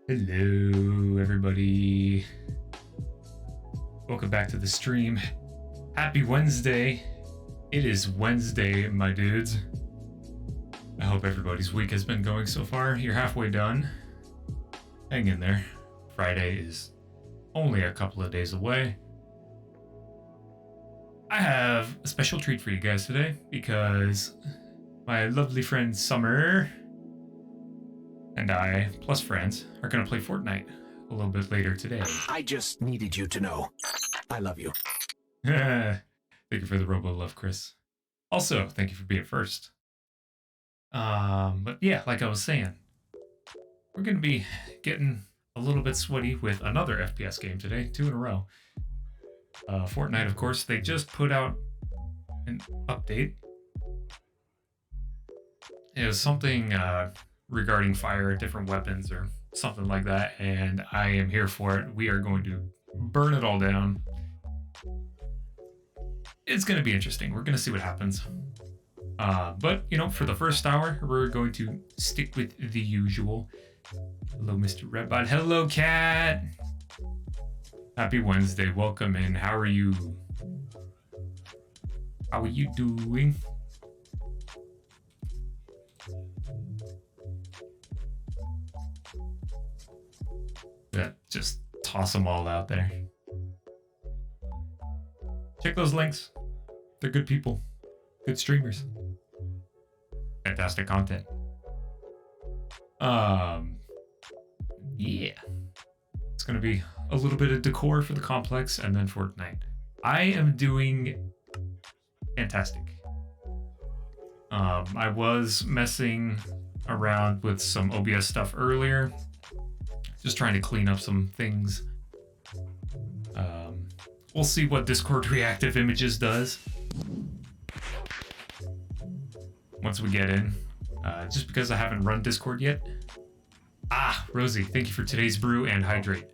Hello, everybody. Welcome back to the stream. Happy Wednesday. It is Wednesday, my dudes. I hope everybody's week has been going so far. You're halfway done. Hang in there. Friday is only a couple of days away. I have a special treat for you guys today because my lovely friend Summer and I, plus friends, are going to play Fortnite a little bit later today. I just needed you to know. I love you. Thank you for the robo love, Chris. Also, thank you for being first. But yeah, like I was saying, we're going to be getting a little bit sweaty with another FPS game today, 2 in a row. Fortnite, of course, they just put out an update. It was something regarding fire, different weapons, or something like that, and I am here for it. We are going to burn it all down. It's going to be interesting. We're going to see what happens. But, you know, for the first hour, we're going to stick with the usual. Hello, Mr. Redbot. Hello, Cat. Happy Wednesday. Welcome in. How are you? How are you doing? Yeah, just toss them all out there. Check those links. They're good people. Good streamers. Fantastic content. Yeah. It's gonna be a little bit of Decor for the complex and then Fortnite. I am doing fantastic. I was messing around with some OBS stuff earlier. Just trying to clean up some things. We'll see what Discord Reactive Images does once we get in. Just because I haven't run Discord yet. Ah, Rosie, thank you for today's brew and hydrate.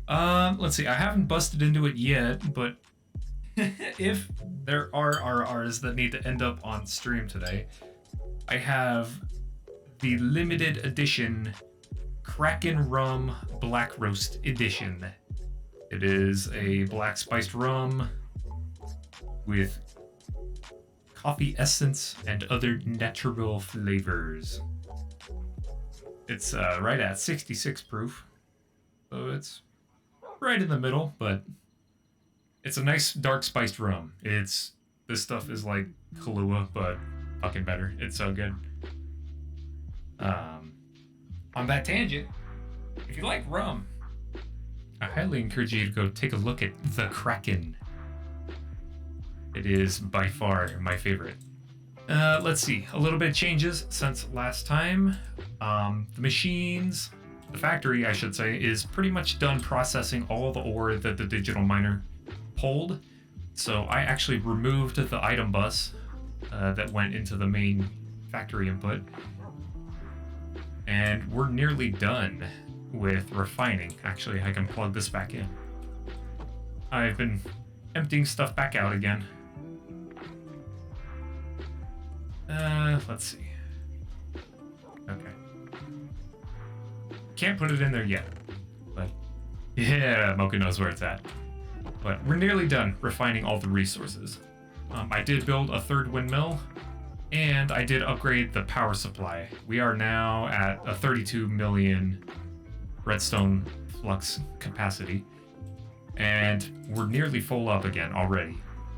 Let's see, I haven't busted into it yet, but if there are RRs that need to end up on stream today, I have the limited edition Kraken Rum Black Roast Edition. It is a black spiced rum with coffee essence and other natural flavors. It's right at 66 proof, so it's right in the middle, but it's a nice dark spiced rum. This stuff is like Kahlua, but fucking better. It's so good. On that tangent, if you like rum, I highly encourage you to go take a look at the Kraken. It is by far my favorite. Let's see, a little bit of changes since last time. The machines, the factory I should say, is pretty much done processing all the ore that the digital miner pulled. So I actually removed the item bus that went into the main factory input. And we're nearly done with refining. Actually, I can plug this back in. I've been emptying stuff back out again. Let's see. Okay. Can't put it in there yet. But yeah, Mocha knows where it's at. But we're nearly done refining all the resources. I did build a third windmill, and I did upgrade the power supply. We are now at a 32 million redstone flux capacity, and we're nearly full up again already.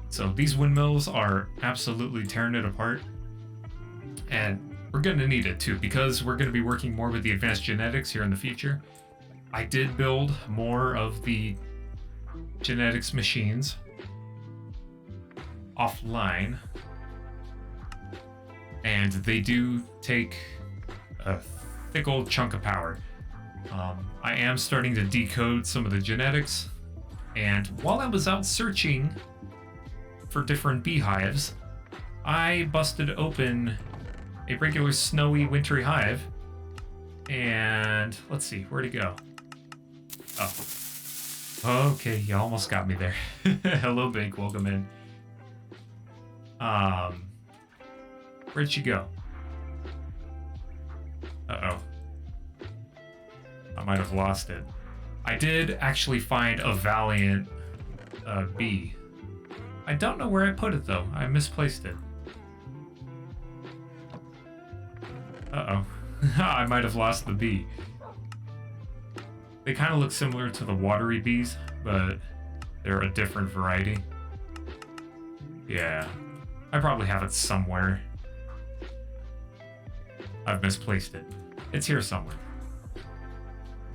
So these windmills are absolutely tearing it apart, and we're going to need it too, because we're going to be working more with the advanced genetics here in the future. I did build more of the genetics machines offline, and they do take a thick old chunk of power. I am starting to decode some of the genetics, and while I was out searching for different beehives, I busted open a regular snowy wintry hive, and let's see, where'd it go? Oh, okay, you almost got me there. Hello, Bake, welcome in. Where'd she go? Uh-oh. I might have lost it. I did actually find a valiant bee. I don't know where I put it though. I misplaced it. Uh-oh. I might have lost the bee. They kind of look similar to the watery bees, but they're a different variety. Yeah. I probably have it somewhere. I've misplaced it. It's here somewhere.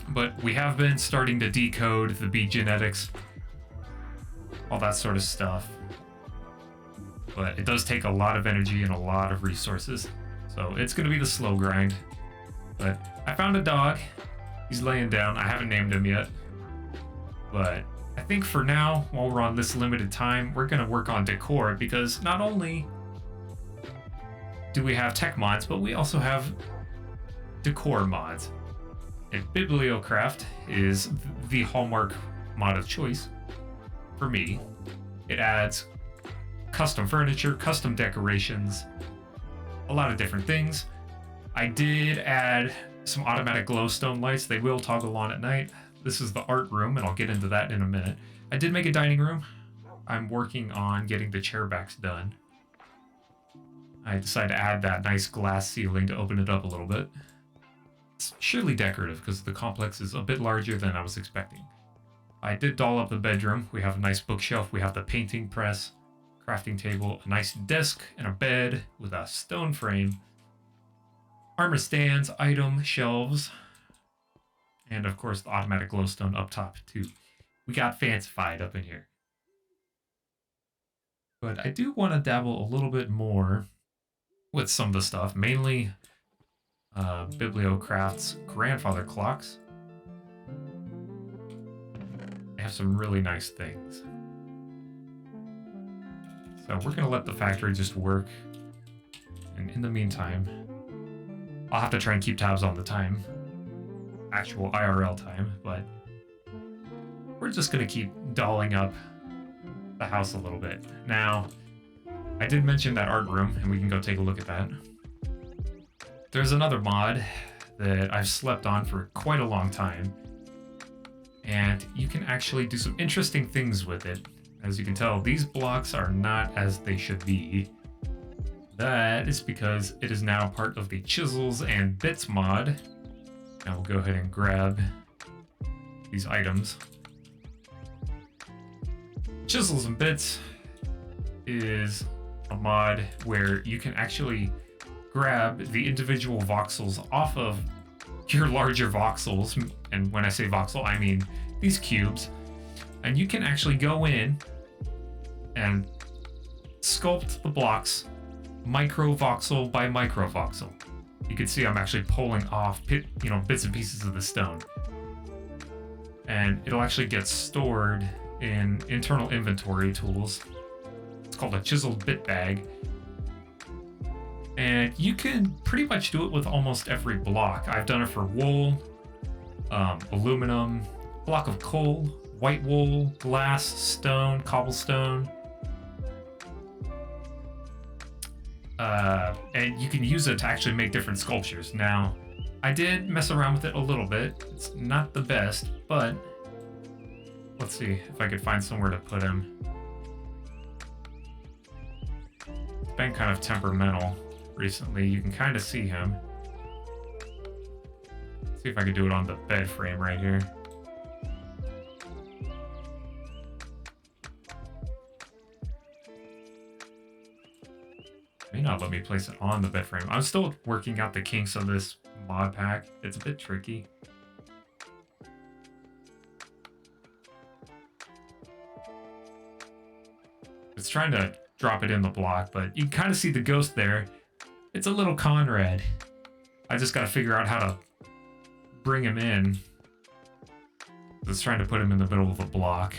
But we have been starting to decode the bee genetics, all that sort of stuff. But it does take a lot of energy and a lot of resources. So it's going to be the slow grind. But I found a dog. He's laying down. I haven't named him yet. But I think for now, while we're on this limited time, we're going to work on Decor, because not only do we have tech mods, but we also have Decor mods. And Bibliocraft is the hallmark mod of choice for me. It adds custom furniture, custom decorations, a lot of different things. I did add some automatic glowstone lights. They will toggle on at night. This is the art room, and I'll get into that in a minute. I did make a dining room. I'm working on getting the chair backs done. I decided to add that nice glass ceiling to open it up a little bit. It's surely decorative because the complex is a bit larger than I was expecting. I did doll up the bedroom. We have a nice bookshelf. We have the painting press, crafting table, a nice desk, and a bed with a stone frame, armor stands, item shelves, and of course the automatic glowstone up top too. We got fancified up in here. But I do want to dabble a little bit more with some of the stuff, mainly Bibliocraft's grandfather clocks. They have some really nice things. So we're gonna let the factory just work. And in the meantime, I'll have to try and keep tabs on the time. Actual IRL time, but we're just gonna keep dolling up the house a little bit. Now, I did mention that art room, and we can go take a look at that. There's another mod that I've slept on for quite a long time, and you can actually do some interesting things with it. As you can tell, these blocks are not as they should be. That is because it is now part of the Chisels and Bits mod. Now we'll go ahead and grab these items. Chisels and Bits is a mod where you can actually grab the individual voxels off of your larger voxels, and when I say voxel, I mean these cubes, and you can actually go in and sculpt the blocks micro voxel by micro voxel. You can see I'm actually pulling off bits and pieces of the stone, and it'll actually get stored in internal inventory tools. It's called a Chiseled Bit Bag. And you can pretty much do it with almost every block. I've done it for wool, aluminum, block of coal, white wool, glass, stone, cobblestone. And you can use it to actually make different sculptures. Now, I did mess around with it a little bit. It's not the best, but let's see if I could find somewhere to put him. It's been kind of temperamental recently. You can kind of see him. Let's see if I could do it on the bed frame right here. May not let me place it on the bed frame. I'm still working out the kinks of this mod pack. It's a bit tricky. It's trying to drop it in the block, but you can kind of see the ghost there. It's a little Conrad. I just got to figure out how to bring him in. It's trying to put him in the middle of the block.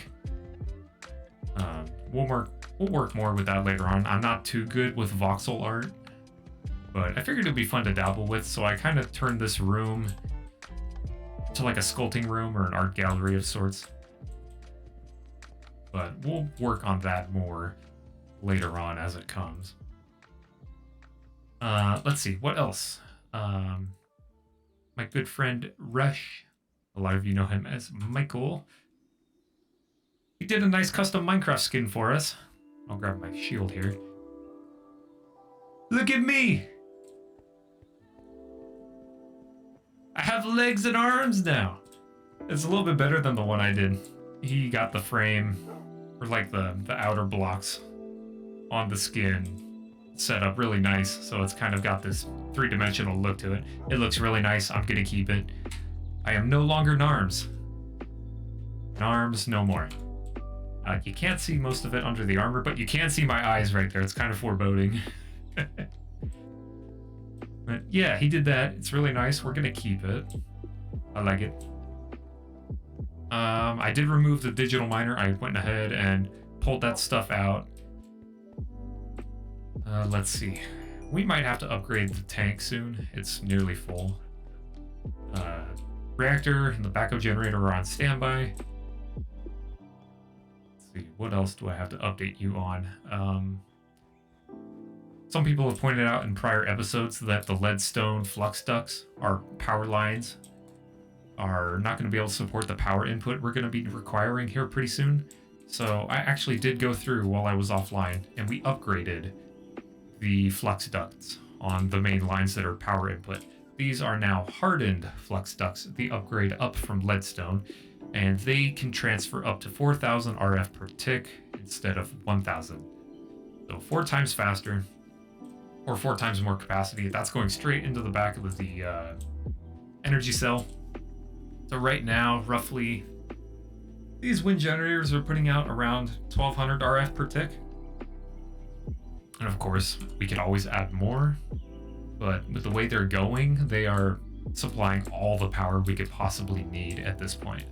We'll work more with that later on. I'm not too good with voxel art, but I figured it'd be fun to dabble with, so I kind of turned this room to like a sculpting room or an art gallery of sorts. But we'll work on that more later on as it comes. Let's see, what else? My good friend Rush, a lot of you know him as Michael. He did a nice custom Minecraft skin for us. I'll grab my shield here. Look at me! I have legs and arms now! It's a little bit better than the one I did. He got the frame, or like the outer blocks on the skin set up really nice, so it's kind of got this three-dimensional look to it. It looks really nice. I'm gonna keep it. I am no longer Narms. Narms no more. You can't see most of it under the armor, but you can see my eyes right there. It's kind of foreboding. But yeah, he did that. It's really nice. We're gonna keep it. I like it. I did remove the digital miner. I went ahead and pulled that stuff out. Let's see. We might have to upgrade the tank soon. It's nearly full. Reactor and the backup generator are on standby. What else do I have to update you on? Some people have pointed out in prior episodes that the leadstone flux ducts, our power lines, are not going to be able to support the power input we're going to be requiring here pretty soon. So I actually did go through while I was offline, and we upgraded the flux ducts on the main lines that are power input. These are now hardened flux ducts, the upgrade up from leadstone, and they can transfer up to 4,000 RF per tick instead of 1,000. So 4 times faster, or 4 times more capacity. That's going straight into the back of the energy cell. So right now, roughly, these wind generators are putting out around 1,200 RF per tick. And of course, we could always add more, but with the way they're going, they are supplying all the power we could possibly need at this point.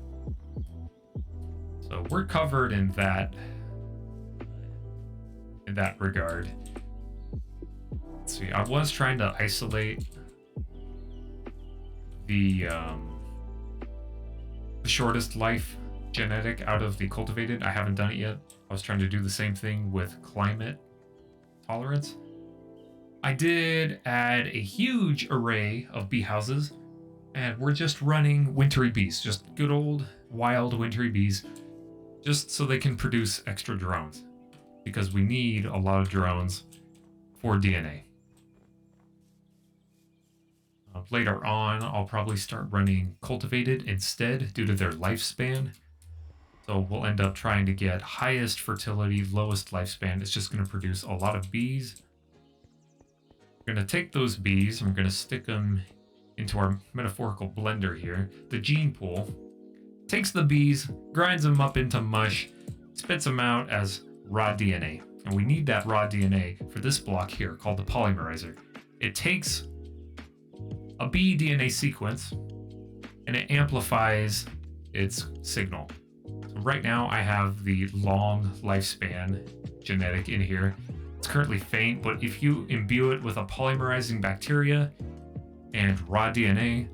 So we're covered in that. in that regard. Let's see, I was trying to isolate the shortest life genetic out of the cultivated. I haven't done it yet. I was trying to do the same thing with climate tolerance. I did add a huge array of bee houses, and we're just running wintry bees, just good old wild wintry bees, just so they can produce extra drones, because we need a lot of drones for DNA. Later on, I'll probably start running cultivated instead due to their lifespan. So we'll end up trying to get highest fertility, lowest lifespan. It's just going to produce a lot of bees. We're going to take those bees and we're going to stick them into our metaphorical blender here. The gene pool takes the bees, grinds them up into mush, spits them out as raw DNA. And we need that raw DNA for this block here called the Polymerizer. It takes a bee DNA sequence and it amplifies its signal. So right now I have the long lifespan genetic in here. It's currently faint, but if you imbue it with a polymerizing bacteria and raw DNA,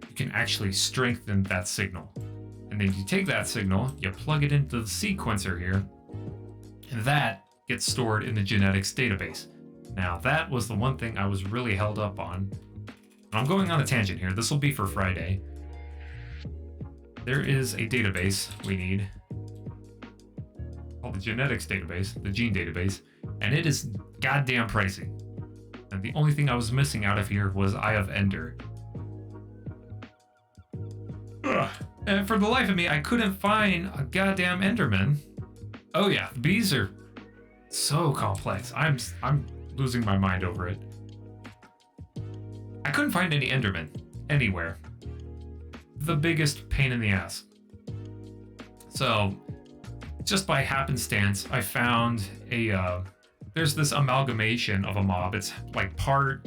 you can actually strengthen that signal. And then you take that signal, you plug it into the sequencer here, and that gets stored in the genetics database. Now that was the one thing I was really held up on. I'm going on a tangent here. This will be for Friday. There is a database we need called the genetics database, the gene database, and it is goddamn pricey. And the only thing I was missing out of here was Eye of Ender. Ugh. And for the life of me, I couldn't find a goddamn Enderman. Oh yeah, bees are so complex. I'm losing my mind over it. I couldn't find any Endermen anywhere. The biggest pain in the ass. So, just by happenstance, I found there's this amalgamation of a mob. It's like part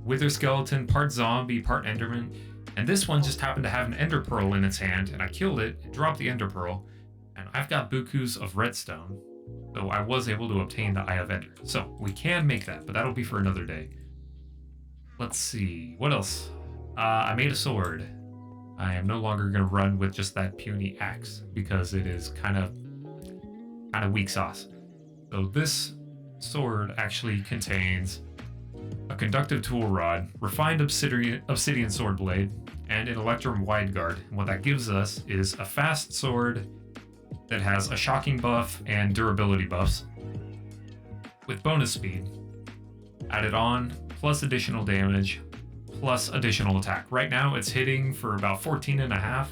wither skeleton, part zombie, part Enderman. And this one just happened to have an ender pearl in its hand, and I killed it, dropped the ender pearl, and I've got bukus of redstone. So I was able to obtain the Eye of Ender. So we can make that, but that'll be for another day. Let's see, what else? I made a sword. I am no longer going to run with just that puny axe because it is kind of weak sauce. So this sword actually contains a conductive tool rod, refined obsidian sword blade, and an electrum wide guard. And what that gives us is a fast sword that has a shocking buff and durability buffs with bonus speed added on, plus additional damage, plus additional attack. Right now it's hitting for about 14.5.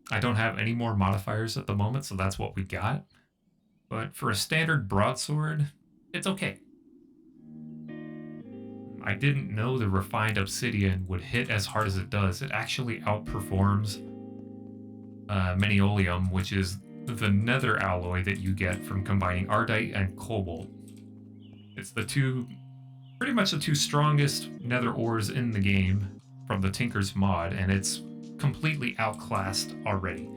I don't have any more modifiers at the moment, so that's what we got. But for a standard broadsword, it's okay. I didn't know the refined obsidian would hit as hard as it does. It actually outperforms Meniolium, which is the nether alloy that you get from combining Ardite and Cobalt. It's pretty much the two strongest nether ores in the game from the Tinker's mod, and it's completely outclassed already.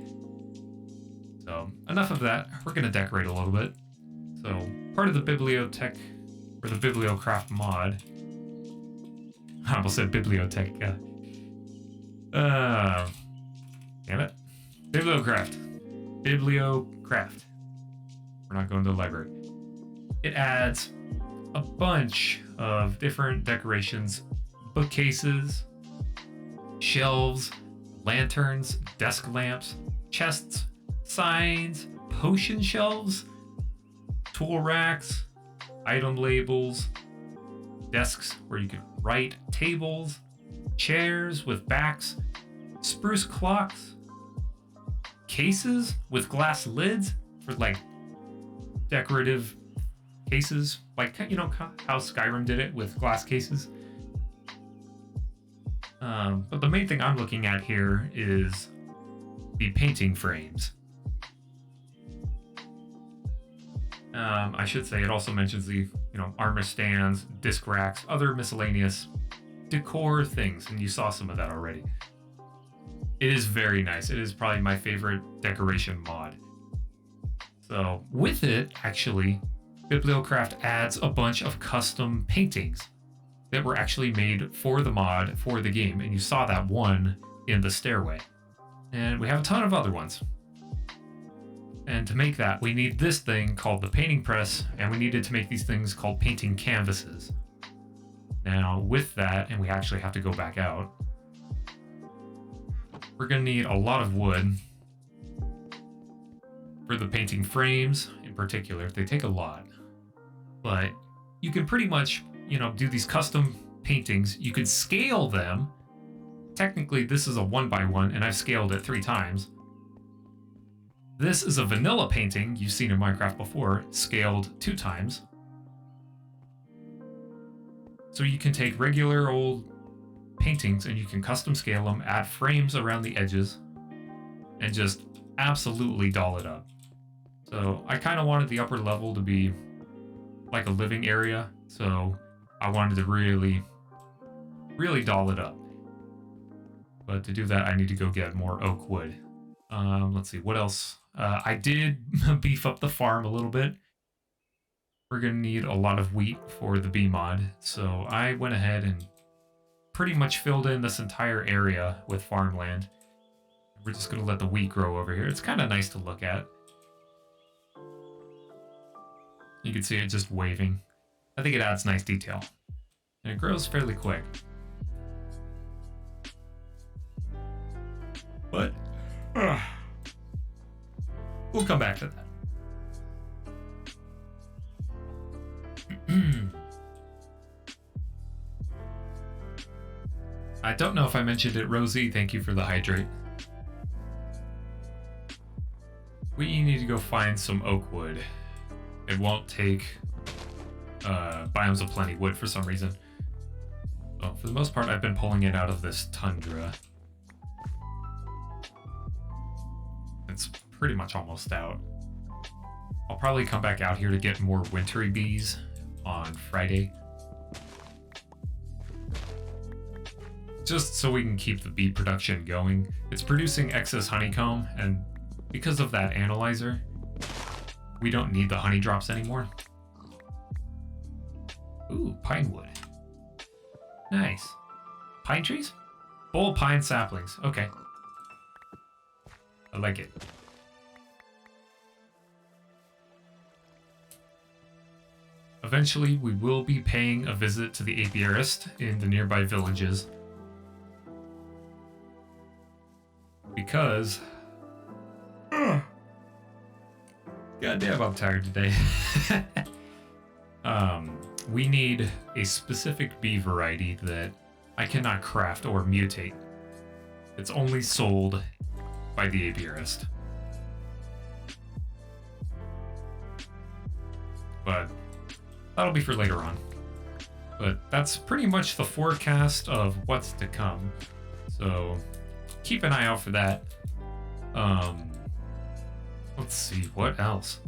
So enough of that. We're going to decorate a little bit. So part of the bibliotech, or the bibliocraft mod, I almost said bibliotech. Damn it. Bibliocraft. We're not going to the library. It adds a bunch of different decorations, bookcases, shelves, lanterns, desk lamps, chests, signs, potion shelves, tool racks, item labels, desks where you can write, tables, chairs with backs, spruce clocks, cases with glass lids for like decorative cases, like, you know how Skyrim did it with glass cases. But the main thing I'm looking at here is the painting frames. I should say it also mentions the, armor stands, disc racks, other miscellaneous decor things, and you saw some of that already. It is very nice. It is probably my favorite decoration mod. So with it, actually, Bibliocraft adds a bunch of custom paintings that were actually made for the mod for the game. And you saw that one in the stairway. And we have a ton of other ones. And to make that, we need this thing called the painting press, and we needed to make these things called painting canvases. Now, with that, and we actually have to go back out, we're going to need a lot of wood for the painting frames in particular. They take a lot, but you can pretty much, do these custom paintings. You could scale them. Technically, this is a 1x1, and I've scaled it 3 times. This is a vanilla painting you've seen in Minecraft before, scaled 2 times. So you can take regular old paintings and you can custom scale them, add frames around the edges, and just absolutely doll it up. So I kind of wanted the upper level to be like a living area, so I wanted to really, really doll it up. But to do that, I need to go get more oak wood. Let's see, what else? I did beef up the farm a little bit. We're going to need a lot of wheat for the bee mod, so I went ahead and pretty much filled in this entire area with farmland. We're just going to let the wheat grow over here. It's kind of nice to look at. You can see it just waving. I think it adds nice detail. And it grows fairly quick. But we'll come back to that. I don't know if I mentioned it, Rosie. Thank you for the hydrate. We need to go find some oak wood. It won't take Biomes of Plenty wood for some reason. So for the most part, I've been pulling it out of this tundra. It's pretty much almost out. I'll probably come back out here to get more wintry bees on Friday. Just so we can keep the bee production going. It's producing excess honeycomb, and because of that analyzer, we don't need the honey drops anymore. Ooh, pine wood. Nice. Pine trees? Full pine saplings. Okay. I like it. Eventually, we will be paying a visit to the apiarist in the nearby villages. Because... goddamn, I'm tired today. We need a specific bee variety that I cannot craft or mutate. It's only sold by the apiarist. But that'll be for later on. But that's pretty much the forecast of what's to come. So keep an eye out for that. Let's see, what else?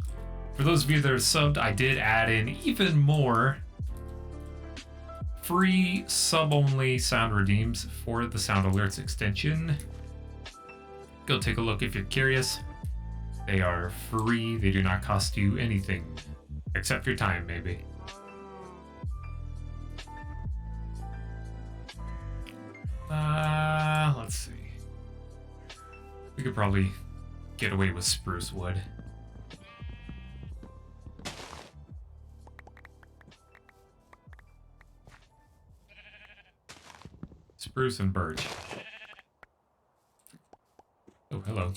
For those of you that are subbed, I did add in even more free sub-only sound redeems for the Sound Alerts extension. Go take a look if you're curious. They are free, they do not cost you anything. Except your time, maybe. Let's see. We could probably get away with spruce wood. Spruce and birch. Oh, hello.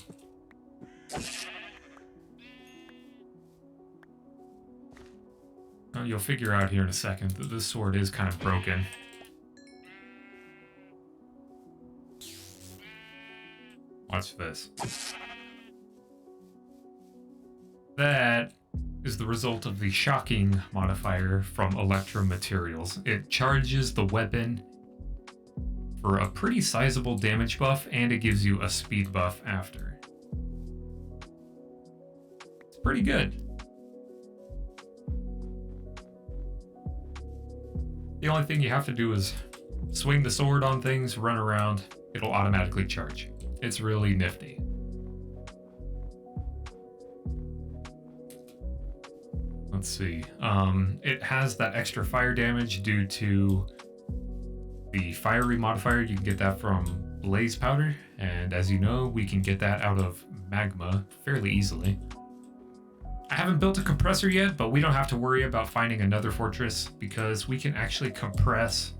You'll figure out here in a second that this sword is kind of broken. Watch this. That is the result of the shocking modifier from Electrum Materials. It charges the weapon for a pretty sizable damage buff, and it gives you a speed buff after. It's pretty good. The only thing you have to do is swing the sword on things, run around, it'll automatically charge. It's really nifty. Let's see. It has that extra fire damage due to the fiery modifier. You can get that from blaze powder, and as you know, we can get that out of magma fairly easily. I haven't built a compressor yet, but we don't have to worry about finding another fortress because we can actually compress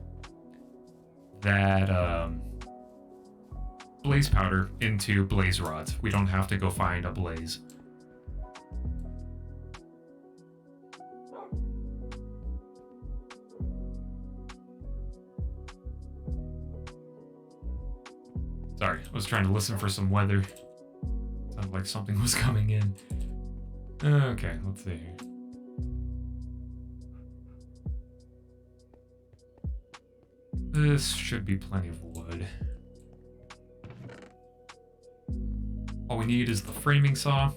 that blaze powder into blaze rods. We don't have to go find a blaze. Sorry, I was trying to listen for some weather. Sounded like something was coming in. Okay, let's see here. This should be plenty of wood. All we need is the framing saw.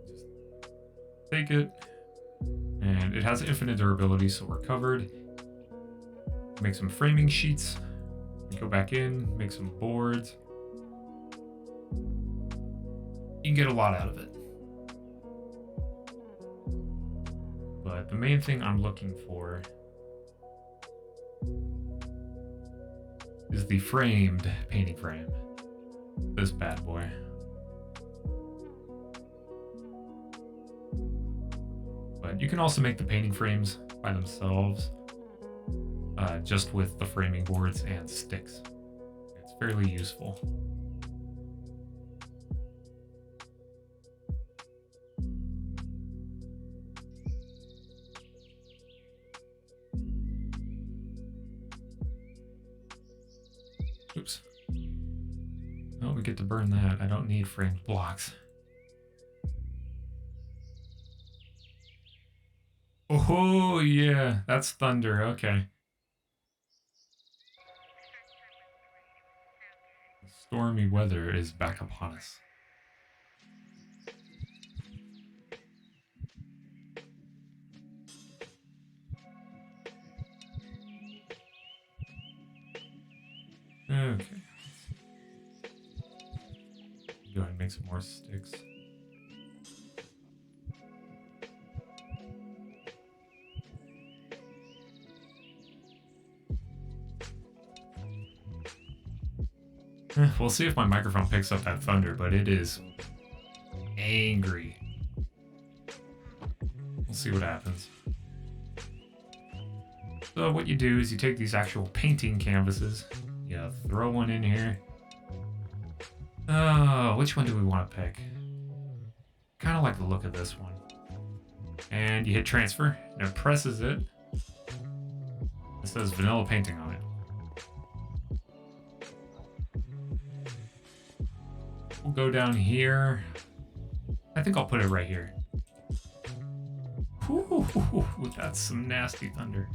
Just take it. And it has infinite durability, so we're covered. Make some framing sheets. Go back in, make some boards. You can get a lot out of it. But the main thing I'm looking for is the framed painting frame. This bad boy. But you can also make the painting frames by themselves. Just with the framing boards and sticks. It's fairly useful. Oops. Oh, we get to burn that. I don't need framed blocks. Oh, yeah, that's thunder. Okay. Stormy weather is back upon us. Okay. Go ahead and make some more sticks. We'll see if my microphone picks up that thunder, but it is angry. We'll see what happens. So what you do is you take these actual painting canvases, you throw one in here. Oh, which one do we want to pick? Kind of like the look of this one. And you hit transfer, and it presses it. It says vanilla painting on it. We'll go down here. I think I'll put it right here. Whew, that's some nasty thunder.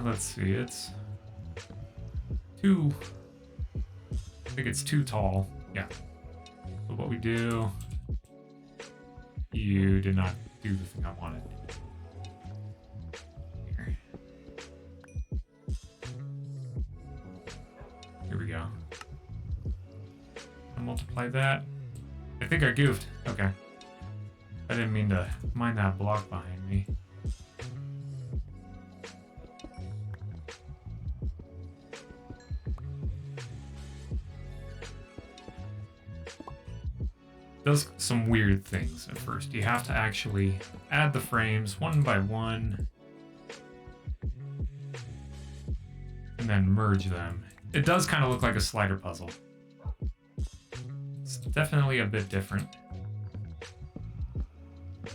Let's see, it's too... I think it's too tall. Yeah. So what we do... You did not do the thing I wanted. Here we go. I'll multiply that. I think I goofed. Okay. I didn't mean to mind that block behind me. Does some weird things at first. You have to actually add the frames one by one and then merge them. It does kind of look like a slider puzzle. It's definitely a bit different.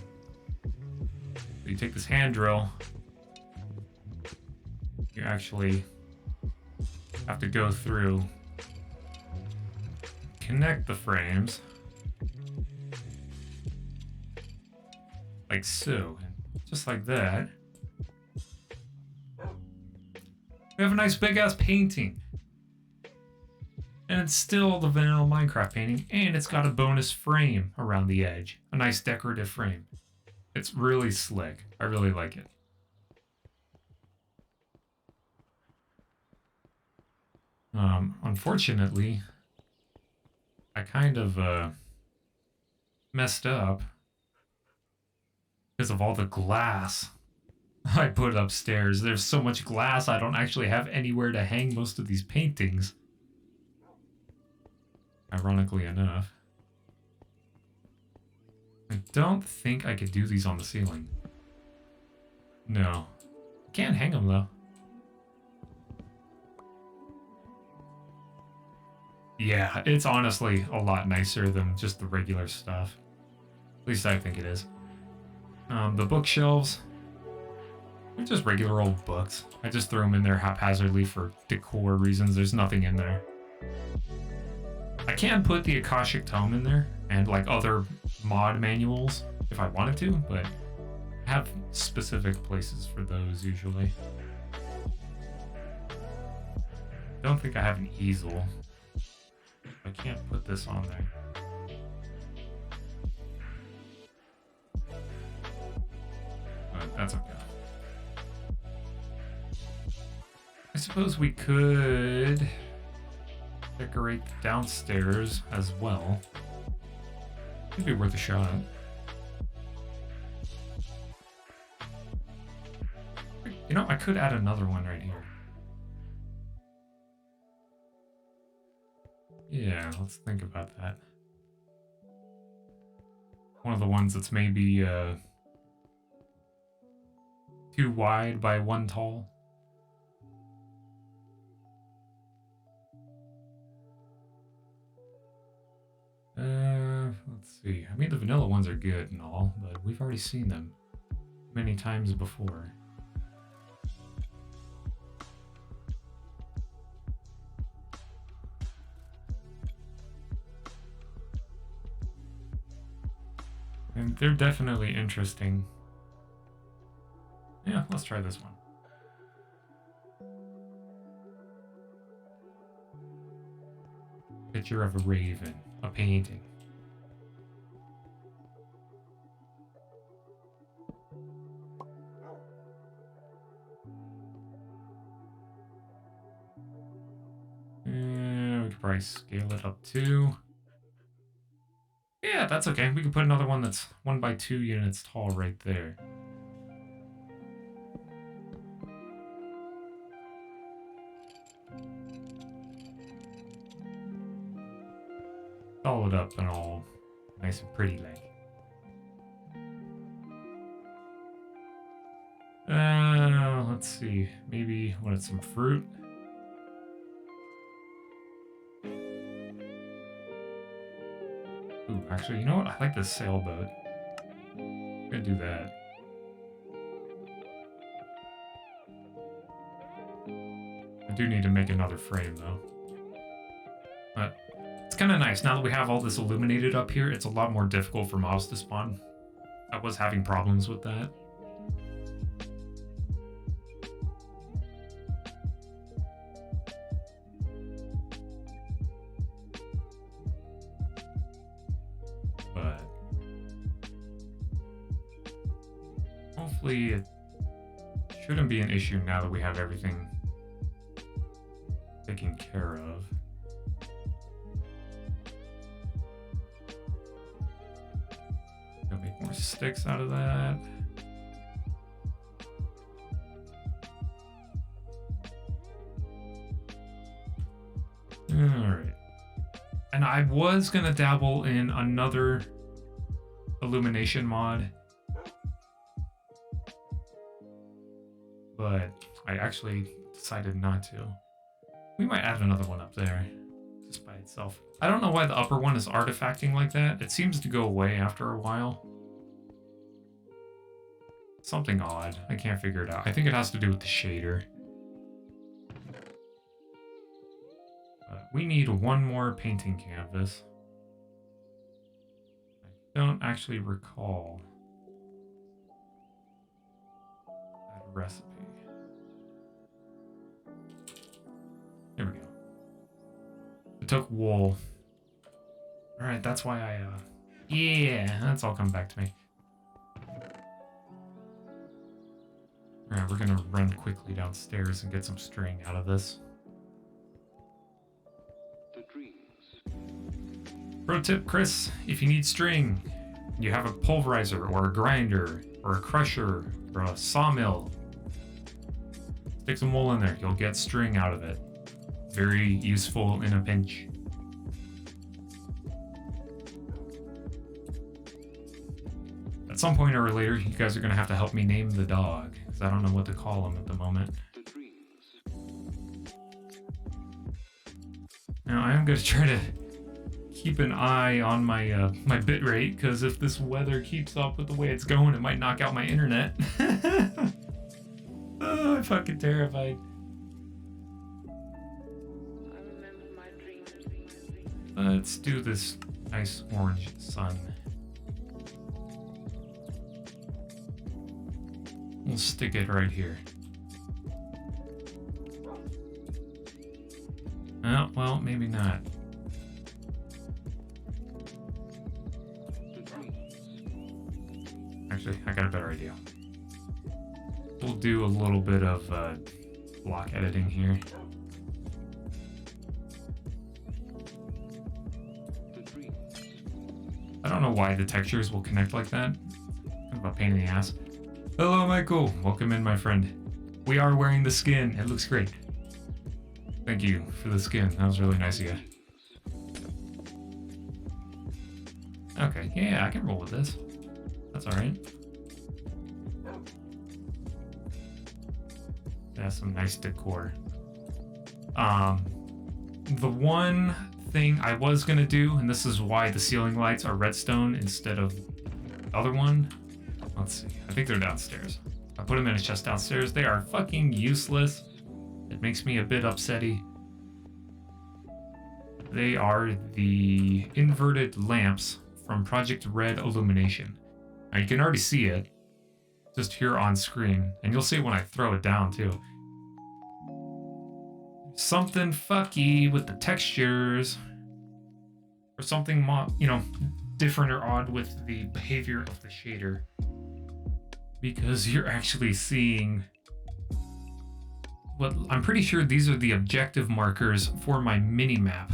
So you take this hand drill, you actually have to go through, connect the frames like so, and just like that. We have a nice big ass painting. And it's still the vanilla Minecraft painting, and it's got a bonus frame around the edge. A nice decorative frame. It's really slick. I really like it. Unfortunately, I kind of messed up because of all the glass I put upstairs. There's so much glass, I don't actually have anywhere to hang most of these paintings. Ironically enough. I don't think I could do these on the ceiling. No. Can't hang them though. Yeah, it's honestly a lot nicer than just the regular stuff. At least I think it is. The bookshelves, they're just regular old books. I just threw them in there haphazardly for decor reasons. There's nothing in there. I can put the Akashic Tome in there and like other mod manuals if I wanted to, but I have specific places for those usually. Don't think I have an easel. I can't put this on there. But that's okay. I suppose we could decorate downstairs as well. Could be worth a shot. You know, I could add another one right here. Yeah, let's think about that. One of the ones that's maybe too wide by one tall. Let's see. I mean, the vanilla ones are good and all, but we've already seen them many times before. And they're definitely interesting. Yeah, let's try this one. Picture of a raven, a painting. We could probably scale it up too. Yeah, that's okay. We can put another one that's 1 by 2 units tall right there. Doll it up and all nice and pretty like. Let's see. Maybe wanted some fruit. Ooh, actually, you know what? I like this sailboat. I'm gonna do that. I do need to make another frame though. But it's kind of nice. Now that we have all this illuminated up here, it's a lot more difficult for mobs to spawn. I was having problems with that. But hopefully it shouldn't be an issue now that we have everything taken care of. Gonna make more sticks out of that. Alright. And I was gonna dabble in another illumination mod, but I actually decided not to. We might add another one up there, just by itself. I don't know why the upper one is artifacting like that. It seems to go away after a while. Something odd. I can't figure it out. I think it has to do with the shader. But we need one more painting canvas. I don't actually recall that recipe. There we go. It took wool. Alright, that's why I, yeah, that's all come back to me. Alright, we're gonna run quickly downstairs and get some string out of this. The dreams. Pro tip, Chris, if you need string, you have a pulverizer or a grinder or a crusher or a sawmill, stick some wool in there. You'll get string out of it. Very useful in a pinch. At some point or later, you guys are going to have to help me name the dog, because I don't know what to call him at the moment. Now, I am going to try to keep an eye on my my bit rate, because if this weather keeps up with the way it's going, it might knock out my internet. Oh, I'm fucking terrified. Let's do this nice orange sun. We'll stick it right here. Oh, well, maybe not. Actually, I got a better idea. We'll do a little bit of block editing here. I don't know why the textures will connect like that. Kind of a pain in the ass. Hello, Michael. Welcome in, my friend. We are wearing the skin. It looks great. Thank you for the skin. That was really nice of you. Okay, yeah, I can roll with this. That's alright. That's some nice decor. The one thing I was gonna do, and this is why the ceiling lights are redstone instead of the other one. Let's see. I think they're downstairs. I put them in a chest downstairs. They are fucking useless. It makes me a bit upsetty. They are the inverted lamps from Project Red Illumination. Now you can already see it just here on screen, and you'll see it when I throw it down too. Something fucky with the textures, or something different or odd with the behavior of the shader, because you're actually seeing what I'm pretty sure these are the objective markers for my mini map.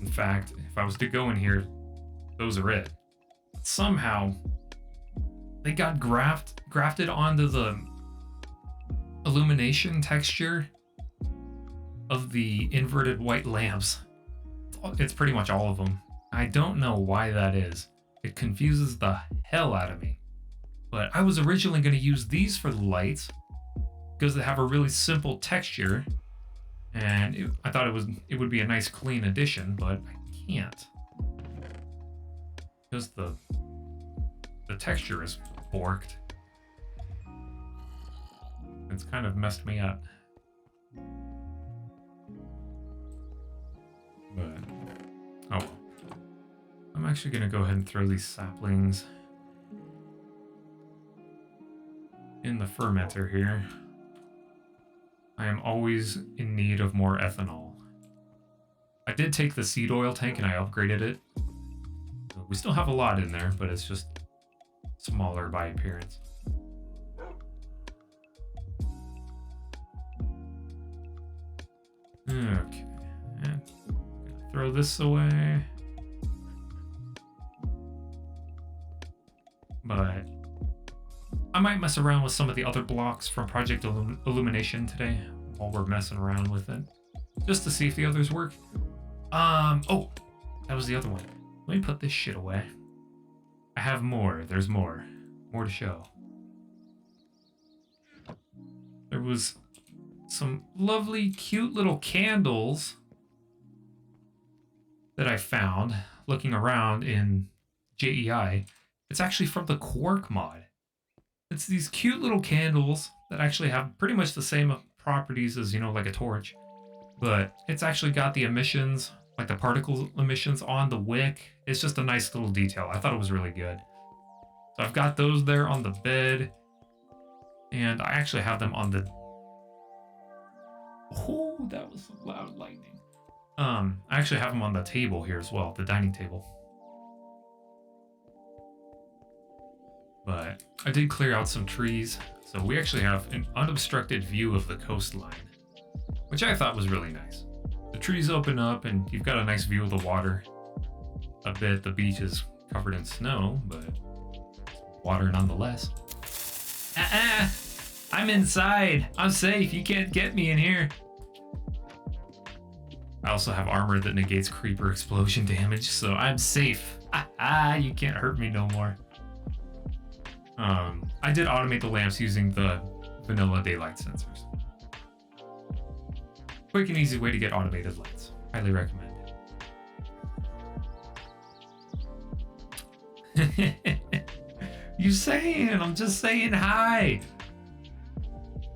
In fact, if I was to go in here, those are it. Somehow they got grafted onto the illumination texture of the inverted white lamps. It's pretty much all of them. I don't know why that is. It confuses the hell out of me. But I was originally going to use these for the lights because they have a really simple texture, and I thought it would be a nice clean addition, but I can't because the texture is borked. It's kind of messed me up. But, oh well. I'm actually going to go ahead and throw these saplings in the fermenter here. I am always in need of more ethanol. I did take the seed oil tank and I upgraded it. We still have a lot in there, but it's just smaller by appearance. Okay, and throw this away. But I might mess around with some of the other blocks from Project Illumination today while we're messing around with it, just to see if the others work. Oh, that was the other one. Let me put this shit away. I have more. There's more to show. There was some lovely, cute little candles that I found looking around in JEI. It's actually from the Quark mod. It's these cute little candles that actually have pretty much the same properties as, like a torch, but it's actually got the emissions, like the particle emissions on the wick. It's just a nice little detail. I thought it was really good. So I've got those there on the bed, and I actually have them on the... Oh, that was some loud lightning. I actually have them on the table here as well, the dining table. But I did clear out some trees, so we actually have an unobstructed view of the coastline, which I thought was really nice. the trees open up and you've got a nice view of the water. A bit, the beach is covered in snow, but water nonetheless. I'm inside. I'm safe. You can't get me in here. I also have armor that negates creeper explosion damage, so I'm safe. You can't hurt me no more. I did automate the lamps using the vanilla daylight sensors. Quick and easy way to get automated lights. Highly recommend it. You saying? I'm just saying hi.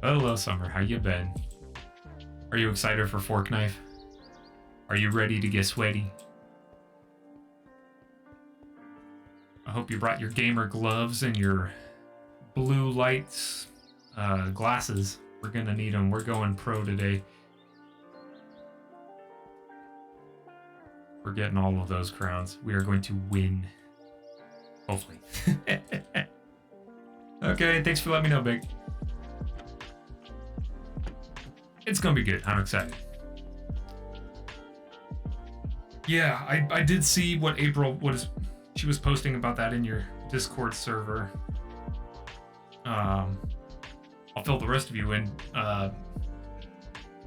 Hello, Summer. How you been? Are you excited for Fork Knife? Are you ready to get sweaty? I hope you brought your gamer gloves and your blue lights glasses. We're gonna need them. We're going pro today. We're getting all of those crowns. We are going to win. Hopefully. Okay, thanks for letting me know, Big. It's gonna be good. I'm excited. Yeah, I did see what she was posting about that in your Discord server. I'll fill the rest of you in.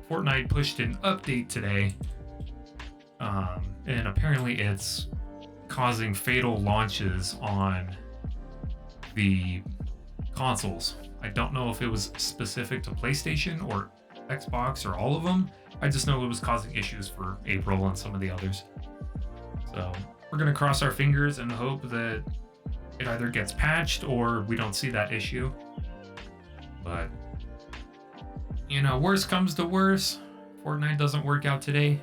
Fortnite pushed an update today, and apparently it's causing fatal launches on the consoles. I don't know if it was specific to PlayStation or Xbox or all of them. I just know it was causing issues for April and some of the others. So we're gonna cross our fingers and hope that it either gets patched or we don't see that issue. But, you know, worst comes to worst, Fortnite doesn't work out today,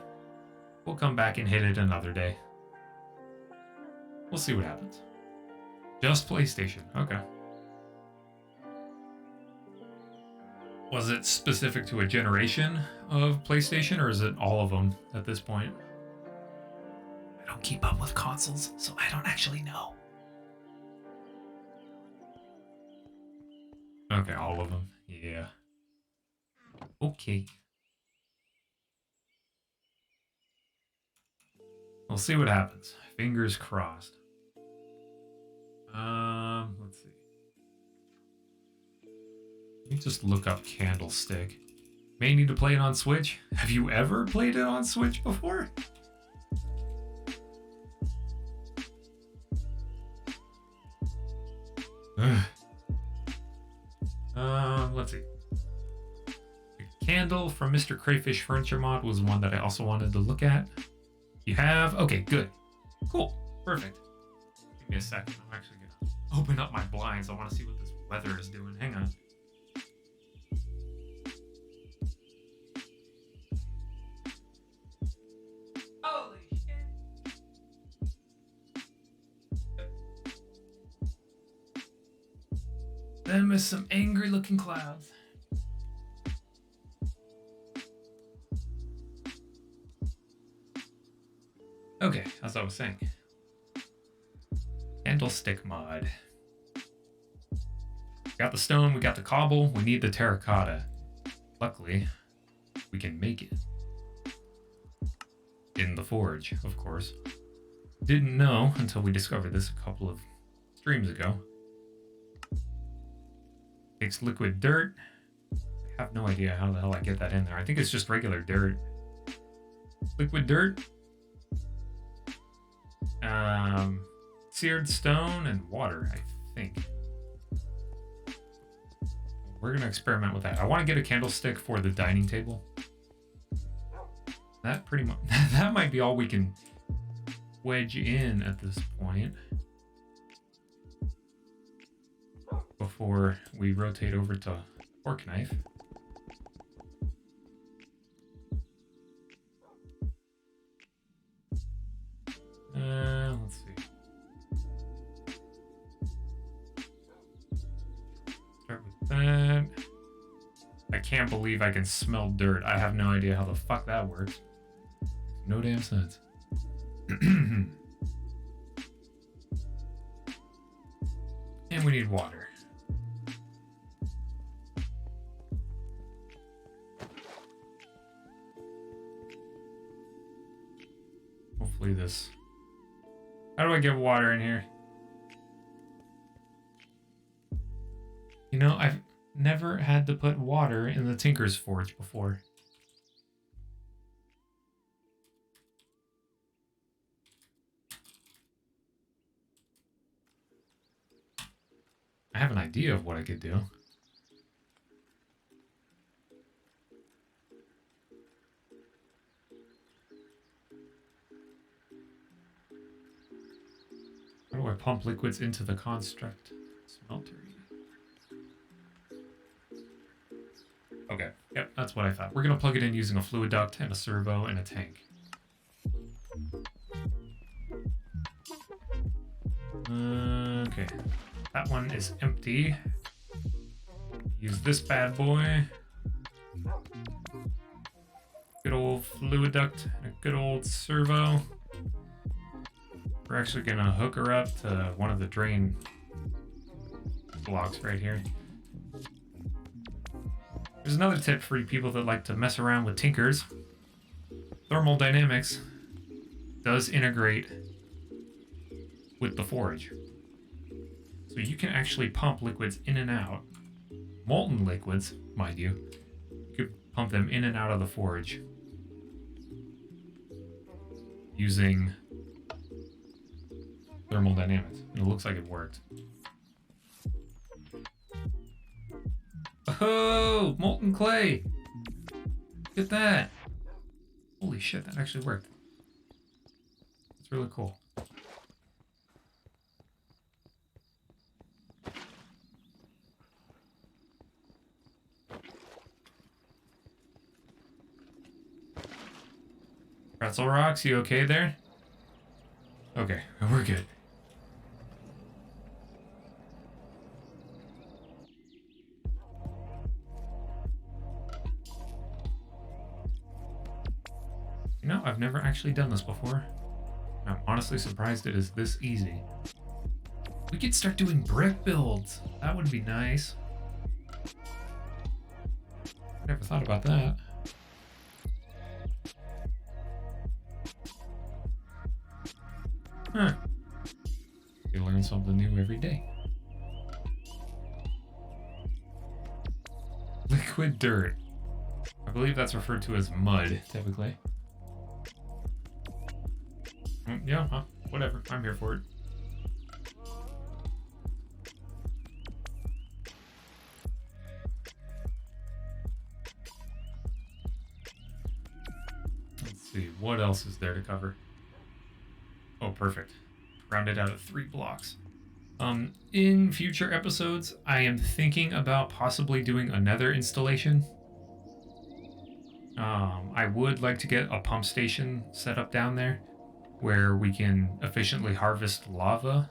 we'll come back and hit it another day. We'll see what happens. Just PlayStation, okay. Was it specific to a generation of PlayStation, or is it all of them at this point? I don't keep up with consoles, so I don't actually know. Okay, all of them. Yeah. Okay. We'll see what happens. Fingers crossed. Let's see. Let me just look up Candlestick. May need to play it on Switch. Have you ever played it on Switch before? Let's see. The candle from Mr. Crayfish Furniture Mod was one that I also wanted to look at. You have? Okay, good. Cool. Perfect. Give me a second. I'm actually gonna open up my blinds. I want to see what this weather is doing. Hang on. Holy shit. Them is some angry looking clouds. Okay, as I was saying. Candlestick mod. We got the stone, we got the cobble, we need the terracotta. Luckily, we can make it. In the forge, of course. Didn't know until we discovered this a couple of streams ago. Takes liquid dirt. I have no idea how the hell I get that in there. I think it's just regular dirt. Liquid dirt. Seared stone and water, I think. We're gonna experiment with that. I want to get a candlestick for the dining table. That pretty much, that might be all we can wedge in at this point before we rotate over to fork knife. Let's see. Start with that. I can't believe I can smell dirt. I have no idea how the fuck that works. No damn sense. And we need water. Hopefully this... How do I get water in here? You know, I've never had to put water in the Tinker's Forge before. I have an idea of what I could do. How do I pump liquids into the construct smeltery? Okay, yep, that's what I thought. We're gonna plug it in using a fluid duct and a servo and a tank. Okay, that one is empty. Use this bad boy. Good old fluid duct and a good old servo. We're actually gonna hook her up to one of the drain blocks right here. There's another tip for you people that like to mess around with Tinkers. Thermal dynamics does integrate with the forge. So you can actually pump liquids in and out. Molten liquids, mind you. You could pump them in and out of the forge using thermal dynamics. And it looks like it worked. Oh, molten clay! Look at that! Holy shit, that actually worked. That's really cool. Pretzel Rocks, you okay there? Okay, we're good. You know, I've never actually done this before. I'm honestly surprised it is this easy. We could start doing brick builds. That would be nice. Never thought about that. Huh. You learn something new every day. Liquid dirt. I believe that's referred to as mud, typically. Yeah, huh, whatever. I'm here for it. Let's see, what else is there to cover? Oh, perfect. Rounded out at 3 blocks. In future episodes, I am thinking about possibly doing another installation. I would like to get a pump station set up down there where we can efficiently harvest lava.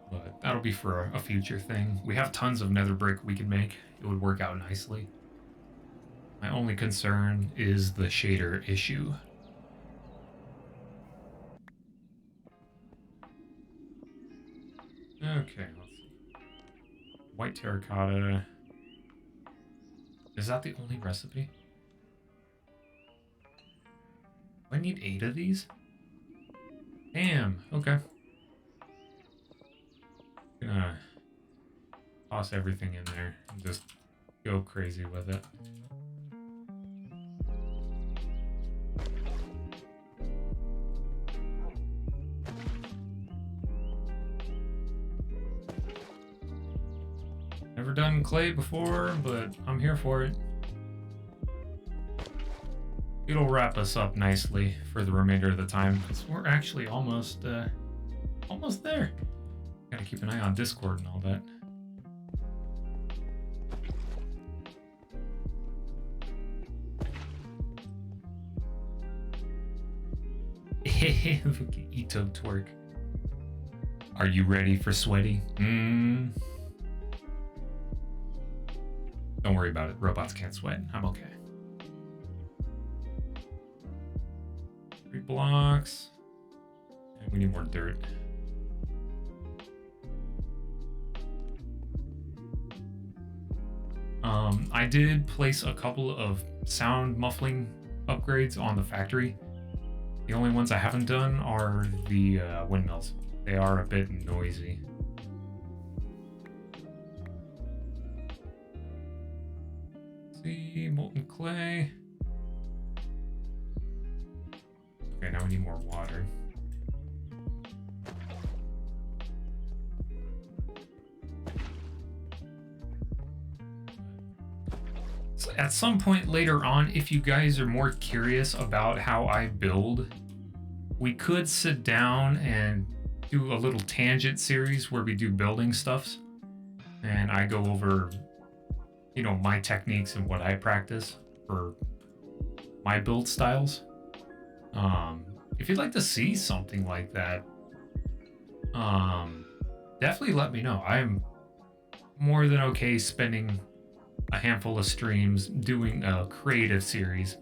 But that'll be for a future thing. We have tons of nether brick we can make. It would work out nicely. My only concern is the shader issue. Okay, let's see. White terracotta. Is that the only recipe? Do I need 8 of these? Damn, okay. Gonna toss everything in there and just go crazy with it. Never done clay before, but I'm here for it. It'll wrap us up nicely for the remainder of the time, because we're actually almost there. Gotta keep an eye on Discord and all that. Look at Ito twerk. Are you ready for sweaty? Don't worry about it. Robots can't sweat. I'm okay. 3 blocks. And we need more dirt. I did place a couple of sound muffling upgrades on the factory. The only ones I haven't done are the windmills. They are a bit noisy. Let's see, molten clay. Okay, now we need more water. So at some point later on, if you guys are more curious about how I build, we could sit down and do a little tangent series where we do building stuffs. And I go over, you know, my techniques and what I practice for my build styles. If you'd like to see something like that, definitely let me know. I'm more than okay spending a handful of streams doing a creative series.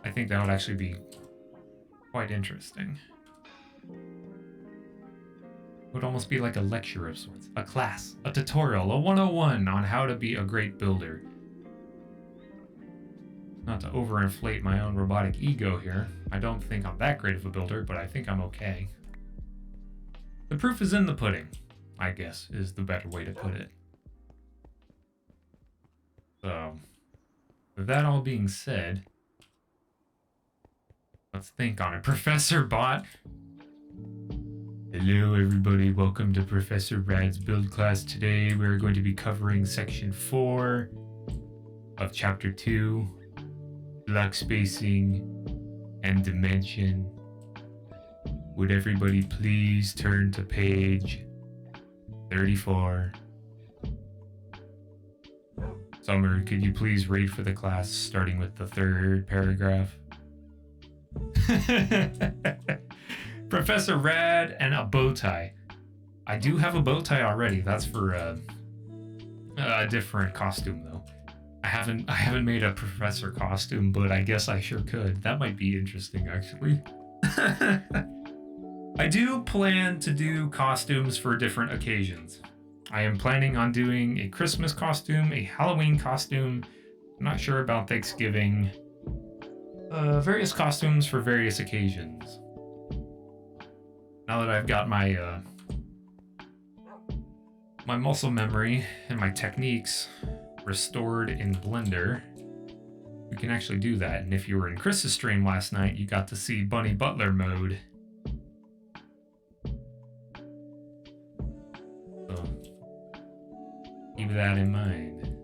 I think that would actually be quite interesting. It would almost be like a lecture of sorts, a class, a tutorial, a 101 on how to be a great builder. Not to overinflate my own robotic ego here. I don't think I'm that great of a builder, but I think I'm okay. The proof is in the pudding, I guess, is the better way to put it. So, with that all being said, let's think on it. Professor Bot. Hello everybody, welcome to Professor Rad's build class. Today we're going to be covering section 4 of chapter 2, block spacing and dimension. Would everybody please turn to page 34. Summer, could you please read for the class starting with the 3rd paragraph? Professor Rad and a bow tie. I do have a bow tie already. That's for a different costume though. I haven't made a professor costume, but I guess I sure could. That might be interesting actually. I do plan to do costumes for different occasions. I am planning on doing a Christmas costume, a Halloween costume. I'm not sure about Thanksgiving. Various costumes for various occasions. Now that I've got my my muscle memory and my techniques restored in Blender, we can actually do that. And if you were in Chris's stream last night, you got to see Bunny Butler mode. So keep that in mind.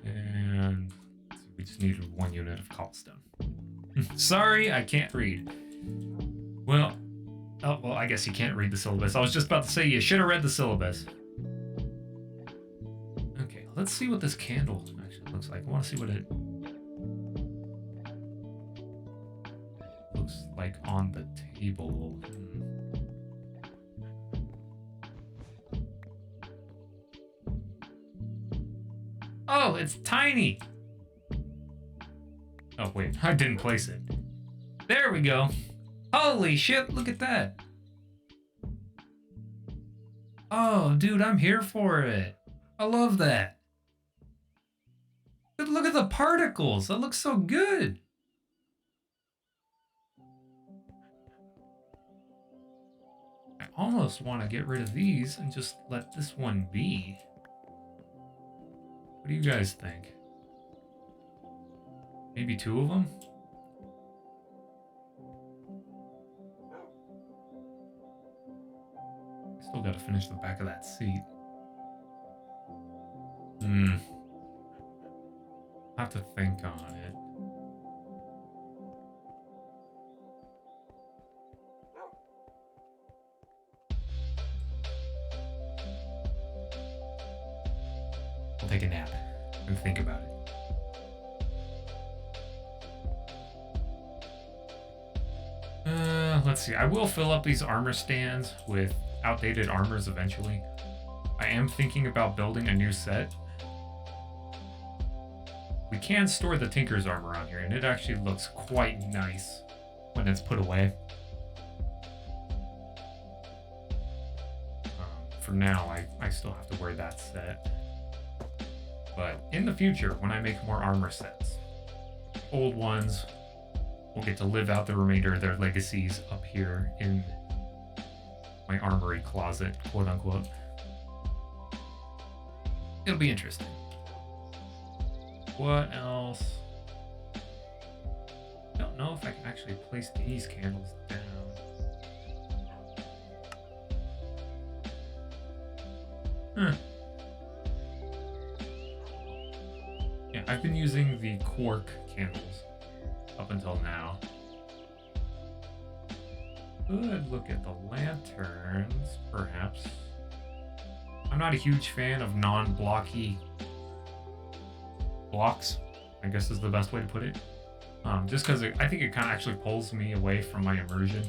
And we just needed 1 unit of cobblestone. Sorry, I can't read. Well, I guess you can't read the syllabus. I was just about to say you should have read the syllabus. Okay, let's see what this candle actually looks like. I want to see what it looks like on the table. Oh, it's tiny. Oh, wait, I didn't place it. There we go. Holy shit, look at that. Oh, dude, I'm here for it. I love that. Look at the particles. That looks so good. I almost want to get rid of these and just let this one be. What do you guys think? Maybe 2 of them? Still gotta finish the back of that seat. I'll have to think on it. I'll take a nap and think about it. Let's see. I will fill up these armor stands with outdated armors eventually. I am thinking about building a new set. We can store the Tinker's armor on here, and it actually looks quite nice when it's put away. For now, I still have to wear that set. But in the future, when I make more armor sets, old ones will get to live out the remainder of their legacies up here in my armory closet, quote unquote. It'll be interesting. What else? I don't know if I can actually place these candles down. Huh. Yeah, I've been using the cork candles up until now. Could look at the lanterns, perhaps. I'm not a huge fan of non-blocky blocks, I guess is the best way to put it. Just because I think it kind of actually pulls me away from my immersion.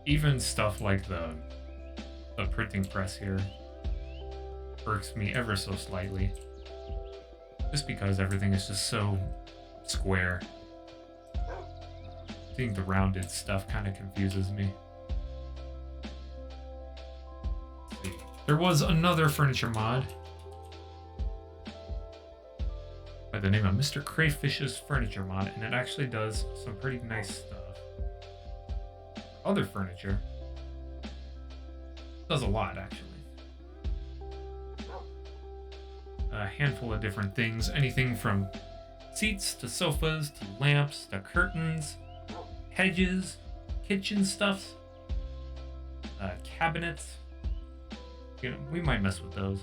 Even stuff like the printing press here irks me ever so slightly. Just because everything is just so square. Seeing the rounded stuff kind of confuses me. Let's see. There was another furniture mod by the name of Mr. Crayfish's Furniture Mod, and it actually does some pretty nice stuff. Other furniture does a lot, actually. A handful of different things, anything from seats to sofas to lamps to curtains, hedges, kitchen stuffs, cabinets. You know, we might mess with those.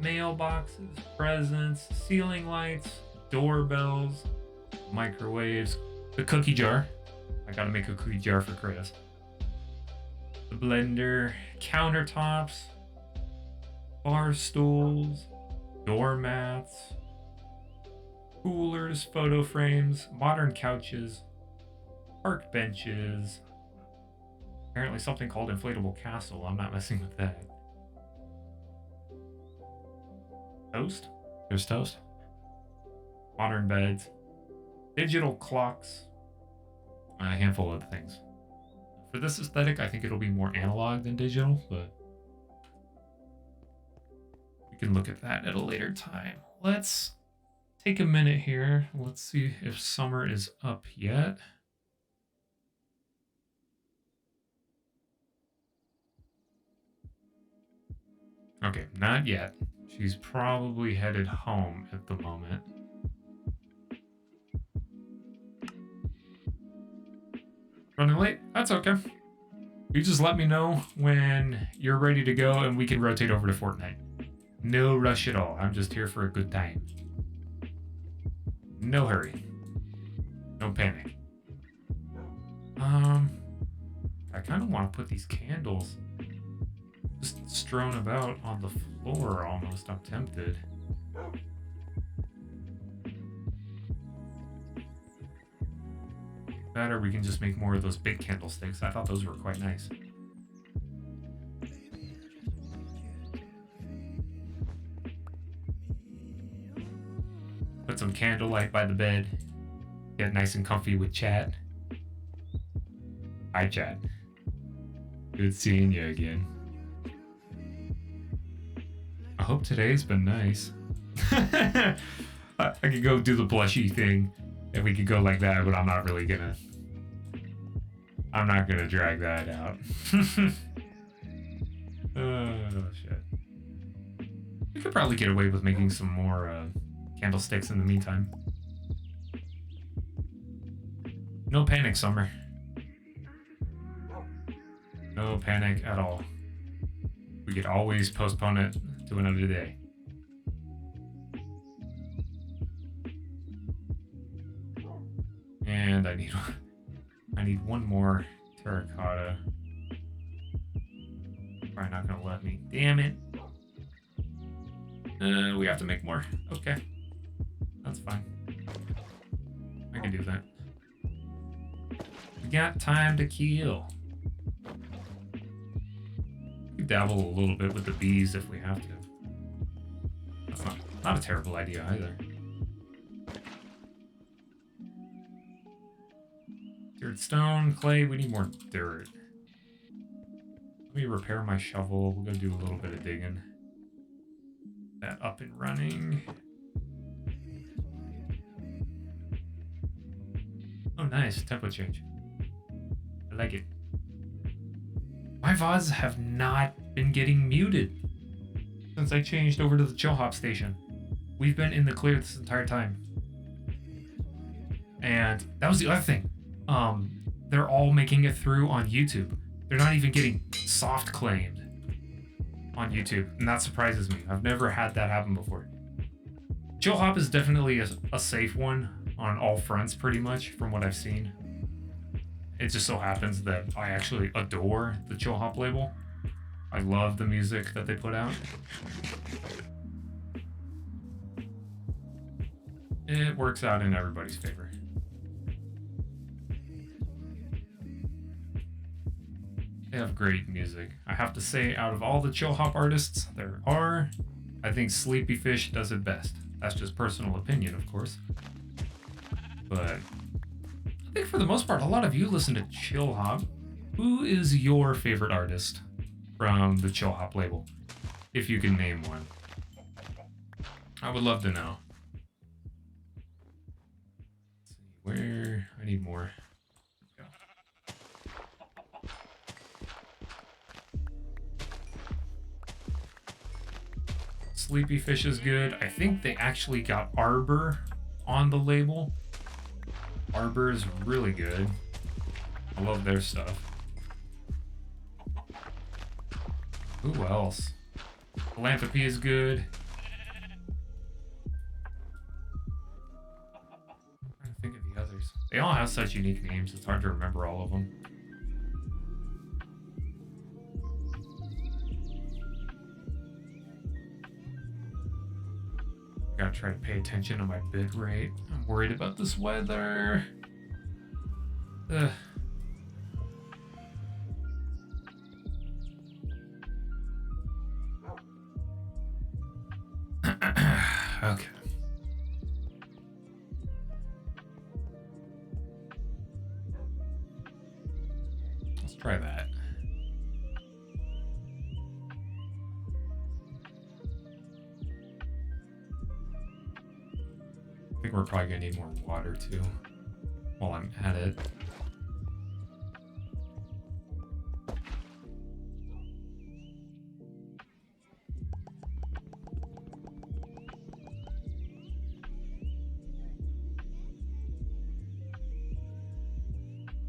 Mailboxes, presents, ceiling lights, doorbells, microwaves, the cookie jar. I gotta make a cookie jar for Chris. The blender, countertops, bar stools, doormats, coolers, photo frames, modern couches, park benches. Apparently something called inflatable castle. I'm not messing with that. Toast? There's toast. Modern beds. Digital clocks. A handful of things. For this aesthetic, I think it'll be more analog than digital, but we can look at that at a later time. Let's take a minute here. Let's see if summer is up yet. Okay, not yet. She's probably headed home at the moment. Running late? That's okay. You just let me know when you're ready to go and we can rotate over to Fortnite. No rush at all. I'm just here for a good time. No hurry. No panic. I kind of want to put these candles just strewn about on the floor almost. I'm tempted. That or we can just make more of those big candlesticks. I thought those were quite nice. Put some candlelight by the bed. Get nice and comfy with chat. Hi, chat. Good seeing you again. I hope today's been nice. I could go do the blushy thing, and we could go like that, but I'm not really gonna. I'm not gonna drag that out. Oh, shit. We could probably get away with making some more candlesticks in the meantime. No panic, Summer. No panic at all. We could always postpone it to another day. And I need one more terracotta. Probably not gonna let me. Damn it. We have to make more. Okay. That's fine. I can do that. We got time to kill. We dabble a little bit with the bees if we have to. That's not a terrible idea either. Dirt, stone, clay, we need more dirt. Let me repair my shovel. We're gonna do a little bit of digging. That up and running. Oh, nice. Tempo change. I like it. My VODs have not been getting muted since I changed over to the chill hop station. We've been in the clear this entire time. And that was the other thing. They're all making it through on YouTube. They're not even getting soft claimed on YouTube, and that surprises me. I've never had that happen before. Chill hop is definitely a safe one on all fronts, pretty much, from what I've seen. It just so happens that I actually adore the chill hop label. I love the music that they put out. It works out in everybody's favor. They have great music. I have to say, out of all the chill hop artists there are, I think Sleepy Fish does it best. That's just personal opinion, of course. But I think for the most part, a lot of you listen to chill hop. Who is your favorite artist from the chill hop label? If you can name one. I would love to know. Let's see, where? I need more. Sleepy Fish is good. I think they actually got Arbor on the label. Arbor is really good. I love their stuff. Who else? Philanthropy is good. I'm trying to think of the others. They all have such unique names, it's hard to remember all of them. Gotta try to pay attention to my bit rate. I'm worried about this weather. Ugh. Okay. Let's try that. I think we're probably gonna need more water too while I'm at it.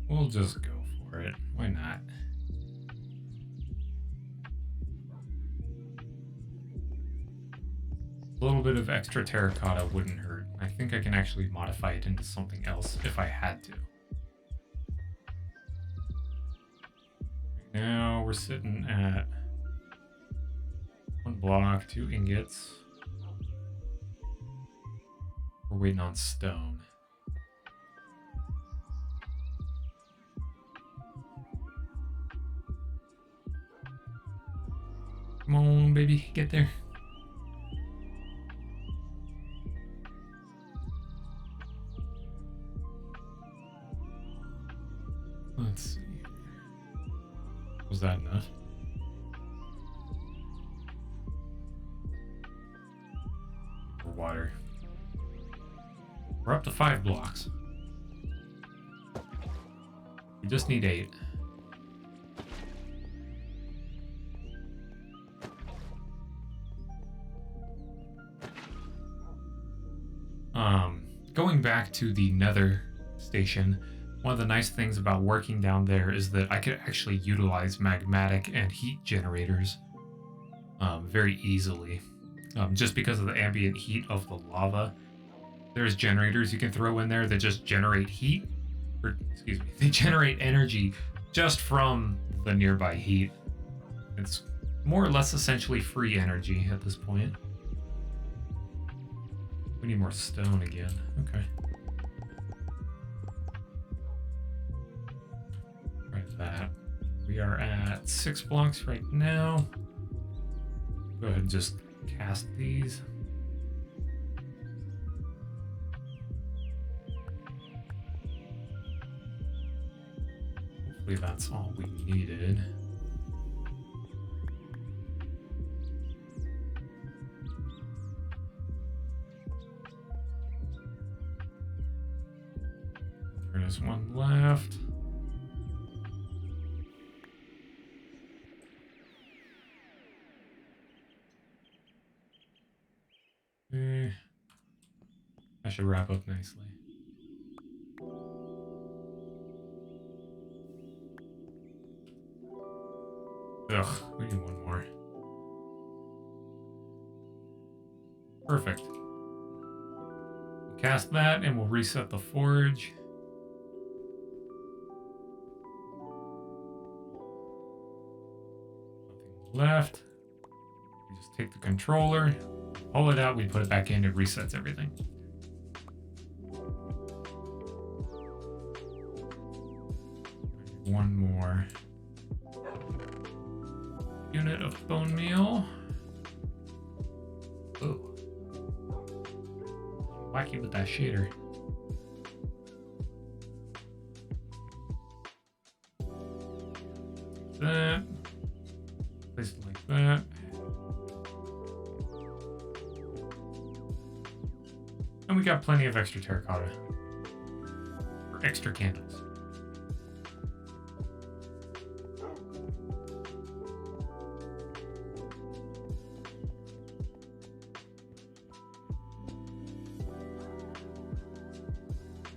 We'll just go for it. Why not? A little bit of extra terracotta wouldn't hurt. I think I can actually modify it into something else if I had to. Right now we're sitting at 1 block, 2 ingots. We're waiting on stone. Come on, baby, get there. Let's see. Was that enough? For water. We're up to 5 blocks. We just need 8. Going back to the Nether station, one of the nice things about working down there is that I could actually utilize magmatic and heat generators very easily. Just because of the ambient heat of the lava, there's generators you can throw in there that just generate heat, or excuse me, they generate energy just from the nearby heat. It's more or less essentially free energy at this point. We need more stone again. Okay. Try that. We are at 6 blocks right now. Go ahead and just cast these. Hopefully that's all we needed. There's one left. I should wrap up nicely. Ugh, we need one more. Perfect. We'll cast that and we'll reset the forge. Nothing left. We just take the controller, pull it out, we put it back in, it resets everything. One more unit of bone meal. Oh, wacky with that shader. That, place it like that. And we got plenty of extra terracotta for extra candles.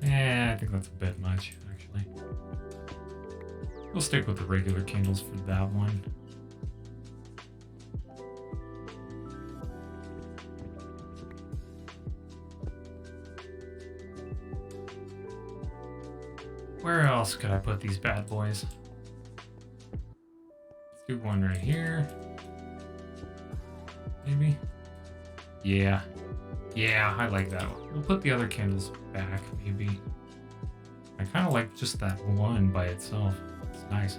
I think that's a bit much, actually. We'll stick with the regular candles for that one. Where else could I put these bad boys? Let's do one right here. Maybe? Yeah. Yeah, I like that one. We'll put the other candles back, maybe. I kind of like just that one by itself. It's nice.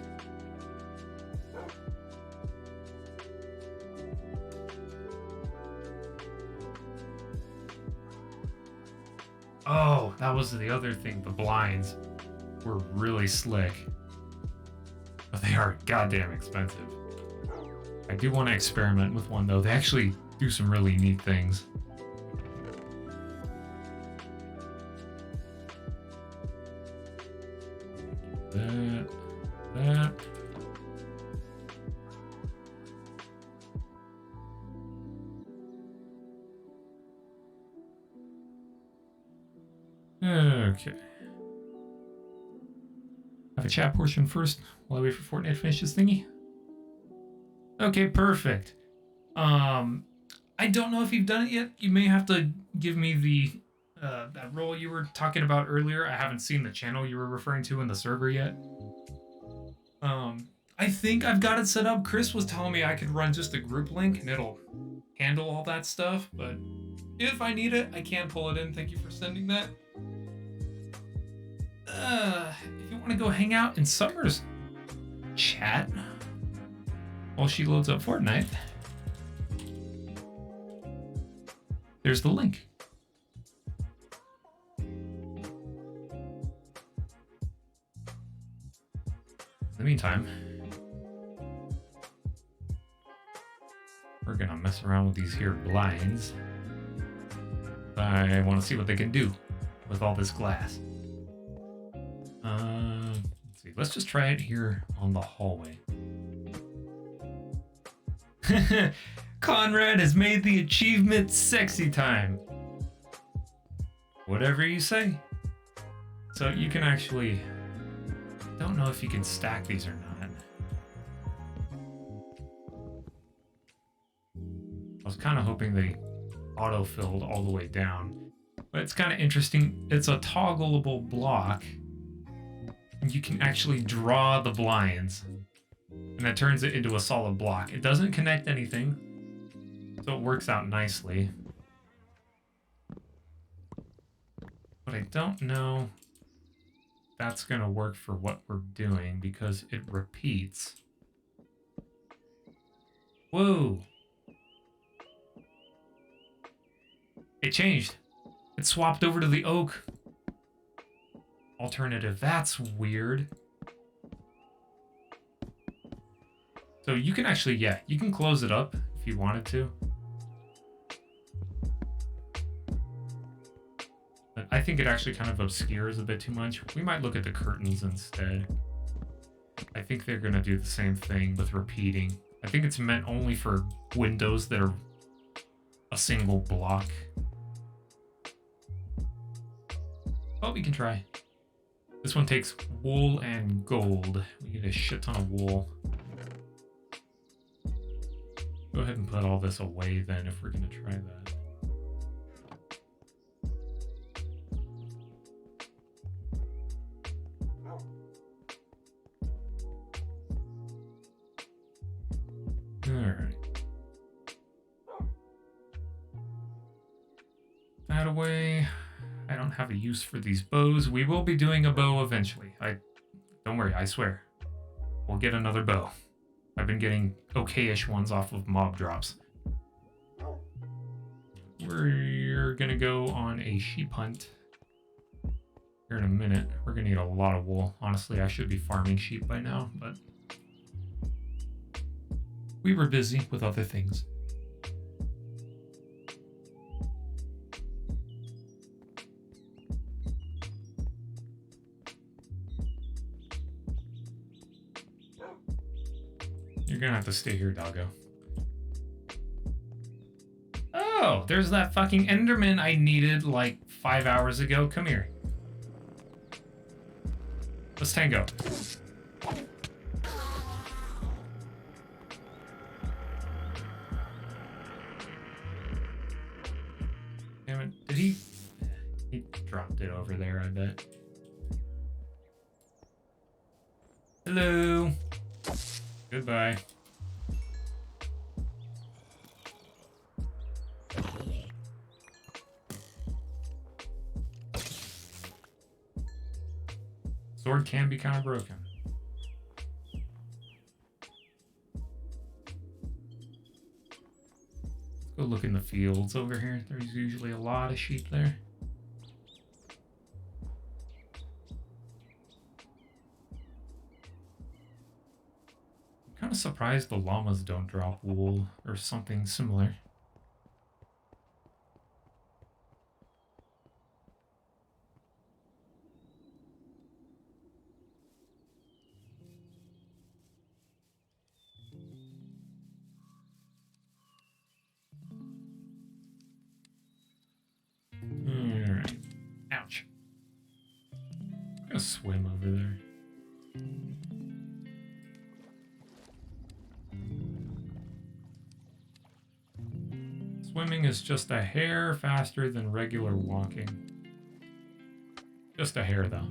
Oh, that was the other thing. The blinds were really slick. But they are goddamn expensive. I do want to experiment with one, though. They actually do some really neat things. That. Okay. Have a chat portion first while I wait for Fortnite to finish this thingy. Okay, perfect. I don't know if you've done it yet. You may have to give me the that role you were talking about earlier. I haven't seen the channel you were referring to in the server yet. I think I've got it set up. Chris was telling me I could run just a group link and it'll handle all that stuff, but if I need it, I can pull it in. Thank you for sending that. If you want to go hang out in Summer's chat while she loads up Fortnite, there's the link. In the meantime, we're gonna mess around with these here blinds. I want to see what they can do with all this glass. Let's see. Let's just try it here on the hallway. Conrad has made the achievement sexy time. Whatever you say. So you can actually... don't know if you can stack these or not. I was kind of hoping they auto-filled all the way down. But it's kind of interesting. It's a toggleable block. And you can actually draw the blinds. And that turns it into a solid block. It doesn't connect anything. So it works out nicely. But I don't know if that's going to work for what we're doing because it repeats. Whoa! It changed. It swapped over to the oak alternative. That's weird. So you can actually, yeah, you can close it up if you wanted to. But I think it actually kind of obscures a bit too much. We might look at the curtains instead. I think they're going to do the same thing with repeating. I think it's meant only for windows that are a single block. But we can try. This one takes wool and gold. We need a shit ton of wool. Go ahead and put all this away then if we're going to try that. Alright. That away. I don't have a use for these bows. We will be doing a bow eventually. Don't worry, I swear. We'll get another bow. I've been getting okay-ish ones off of mob drops. We're gonna go on a sheep hunt here in a minute. We're gonna need a lot of wool. Honestly, I should be farming sheep by now, but we were busy with other things. You're gonna have to stay here, doggo. Oh, there's that fucking Enderman I needed like 5 hours ago. Come here. Let's tango. Damn it. Did he? He dropped it over there, I bet. Hello. Goodbye. Sword can be kind of broken. Let's go look in the fields over here. There's usually a lot of sheep there. I'm kind of surprised the llamas don't drop wool or something similar. Alright. Ouch. I'm gonna swim over there. Swimming is just a hair faster than regular walking. Just a hair, though.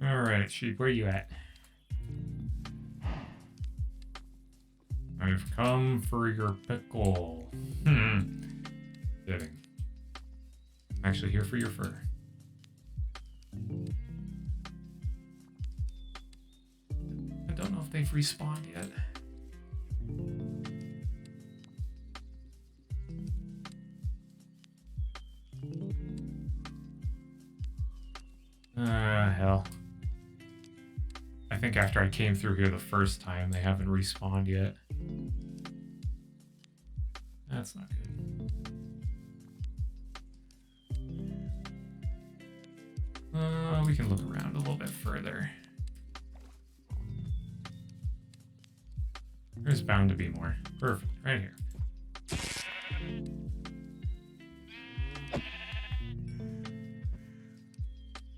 Alright, sheep, where you at? I've come for your pickle. Fitting. I'm actually here for your fur. I don't know if they've respawned yet. Hell. I think after I came through here the first time, they haven't respawned yet. That's not good. We can look around a little bit further. There's bound to be more. Perfect, right here.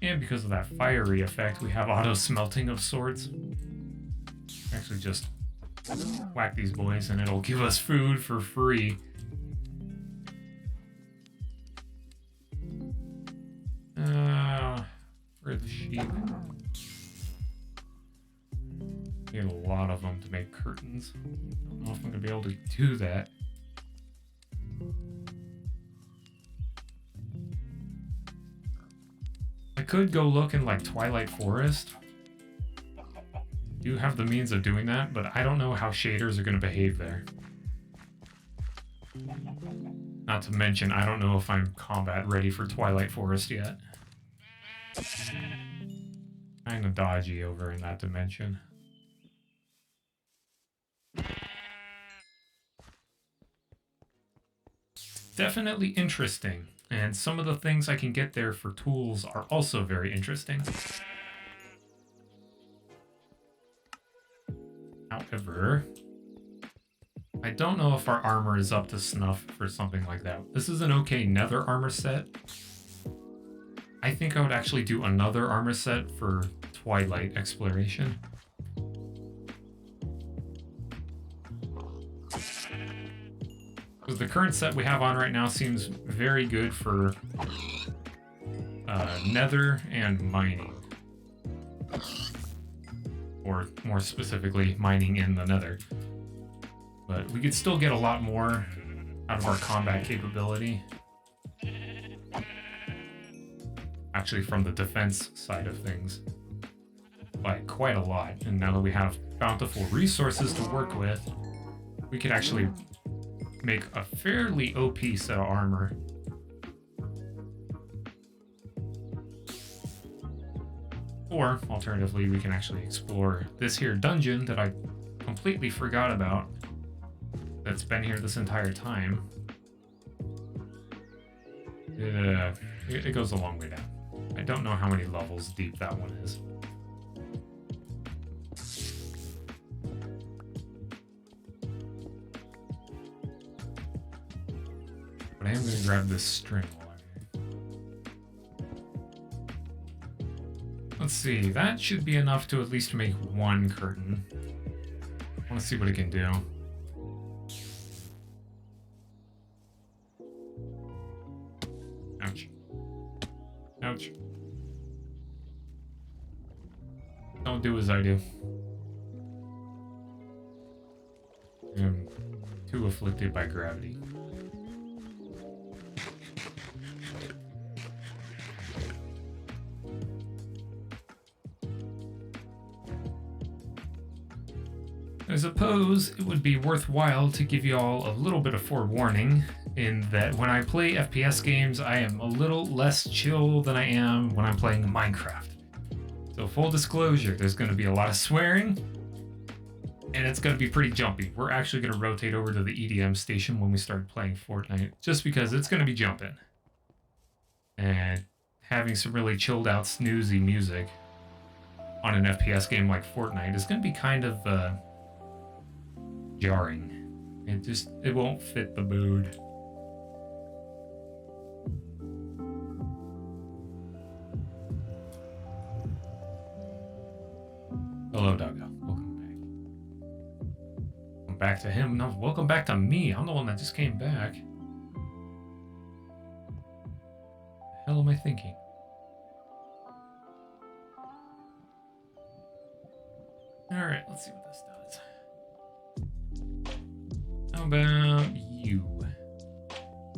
And because of that fiery effect, we have auto smelting of swords. Actually just whack these boys and it'll give us food for free. Where are the sheep? Need a lot of them to make curtains. Don't know if I'm gonna be able to do that. I could go look in like Twilight Forest. Do have the means of doing that, but I don't know how shaders are gonna behave there. Not to mention, I don't know if I'm combat ready for Twilight Forest yet. Kinda dodgy over in that dimension. Definitely interesting, and some of the things I can get there for tools are also very interesting. However, I don't know if our armor is up to snuff for something like that. This is an okay nether armor set. I think I would actually do another armor set for Twilight exploration. Because the current set we have on right now seems very good for nether and mining. Or more specifically, mining in the nether. But we could still get a lot more out of our combat capability. Actually, from the defense side of things. By quite a lot. And now that we have bountiful resources to work with, we could actually make a fairly OP set of armor. Or, alternatively, we can actually explore this here dungeon that I completely forgot about, that's been here this entire time. It goes a long way down. I don't know how many levels deep that one is. But I am going to grab this string while I'm here. Let's see, that should be enough to at least make one curtain. I want to see what it can do. Ouch. Ouch. Don't do as I do. I'm too afflicted by gravity. I suppose it would be worthwhile to give you all a little bit of forewarning in that when I play FPS games, I am a little less chill than I am when I'm playing Minecraft. So full disclosure, there's going to be a lot of swearing, and it's going to be pretty jumpy. We're actually going to rotate over to the EDM station when we start playing Fortnite, just because it's going to be jumping. And having some really chilled out, snoozy music on an FPS game like Fortnite is going to be kind of jarring. It won't fit the mood. Hello, Doggo. Welcome back. Welcome back to him. No, welcome back to me. I'm the one that just came back. The hell am I thinking? Alright, let's see what this does. How about you?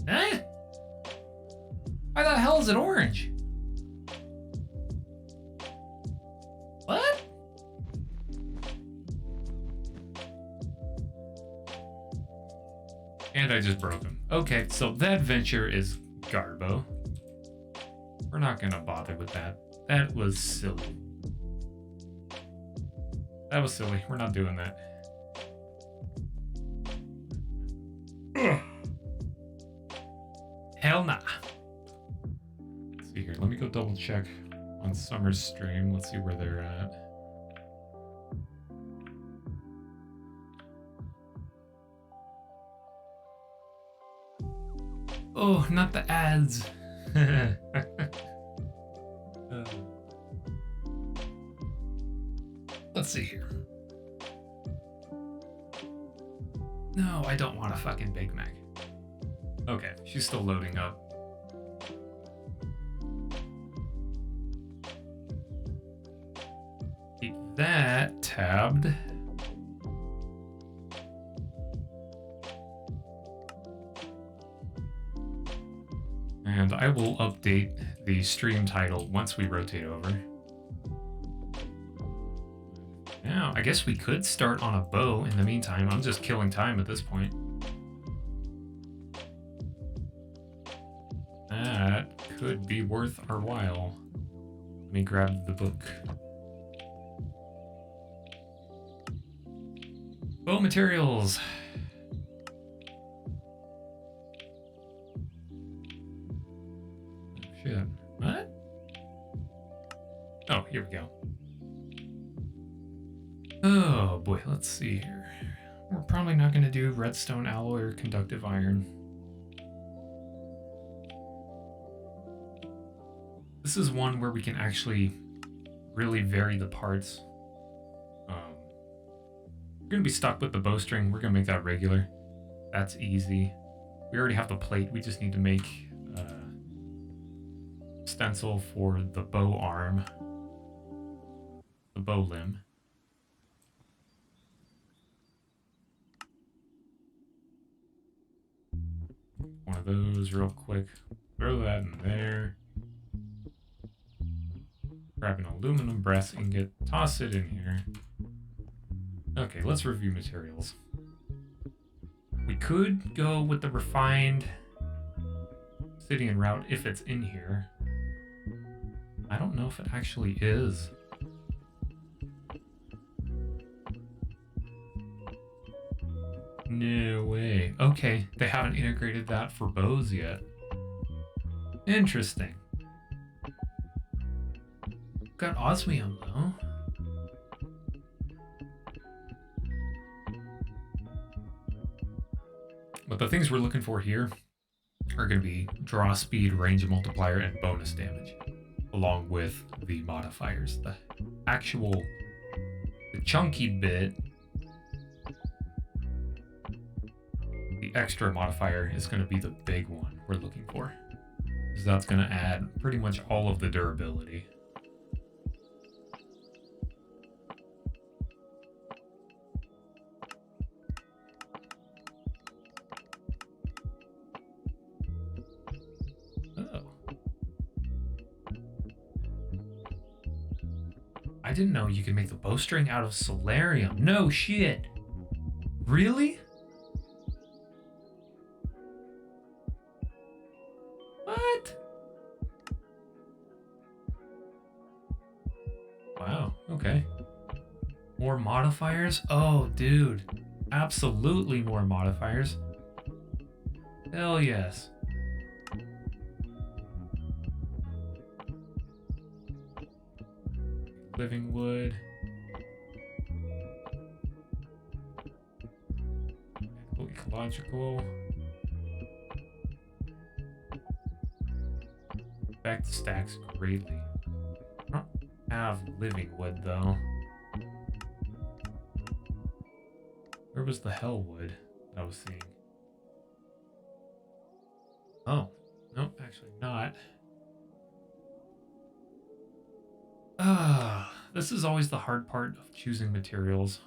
Eh? Why the hell is it orange? What? And I just broke him. Okay, so that venture is Garbo. We're not gonna bother with that. That was silly. That was silly. We're not doing that. Ugh. Hell nah. Let's see here. Let me go double check on Summer's stream. Let's see where they're at. Oh, not the ads. Let's see here. No, I don't want a fucking Big Mac. Okay, she's still loading up. Keep that tabbed. And I will update the stream title once we rotate over. Now, I guess we could start on a bow in the meantime. I'm just killing time at this point. could be worth our while. Let me grab the book. Bow materials. Shit. What? Oh, here we go. Oh boy, let's see here. We're probably not going to do redstone alloy or conductive iron. This is one where we can actually really vary the parts. We're going to be stuck with the bowstring. We're going to make that regular. That's easy. We already have the plate. We just need to make stencil for the bow arm. The bow limb. One of those real quick. Throw that in there. Grab an aluminum brass ingot. Toss it in here. Okay, let's review materials. We could go with the refined obsidian route if it's in here. I don't know if it actually is. No way. Okay, they haven't integrated that for bows yet. Interesting. Got osmium though. But the things we're looking for here are going to be draw speed, range multiplier, and bonus damage, along with the modifiers. The chunky bit, the extra modifier is going to be the big one we're looking for. Because that's going to add pretty much all of the durability. I didn't know you could make the bowstring out of solarium. No shit. Really? What? Wow, okay. More modifiers? Oh, dude. Absolutely more modifiers. Hell yes. Living wood. Ecological. Affect stacks greatly. I don't have living wood though. Where was the hell wood that I was seeing? Oh, nope, actually not. This is always the hard part of choosing materials.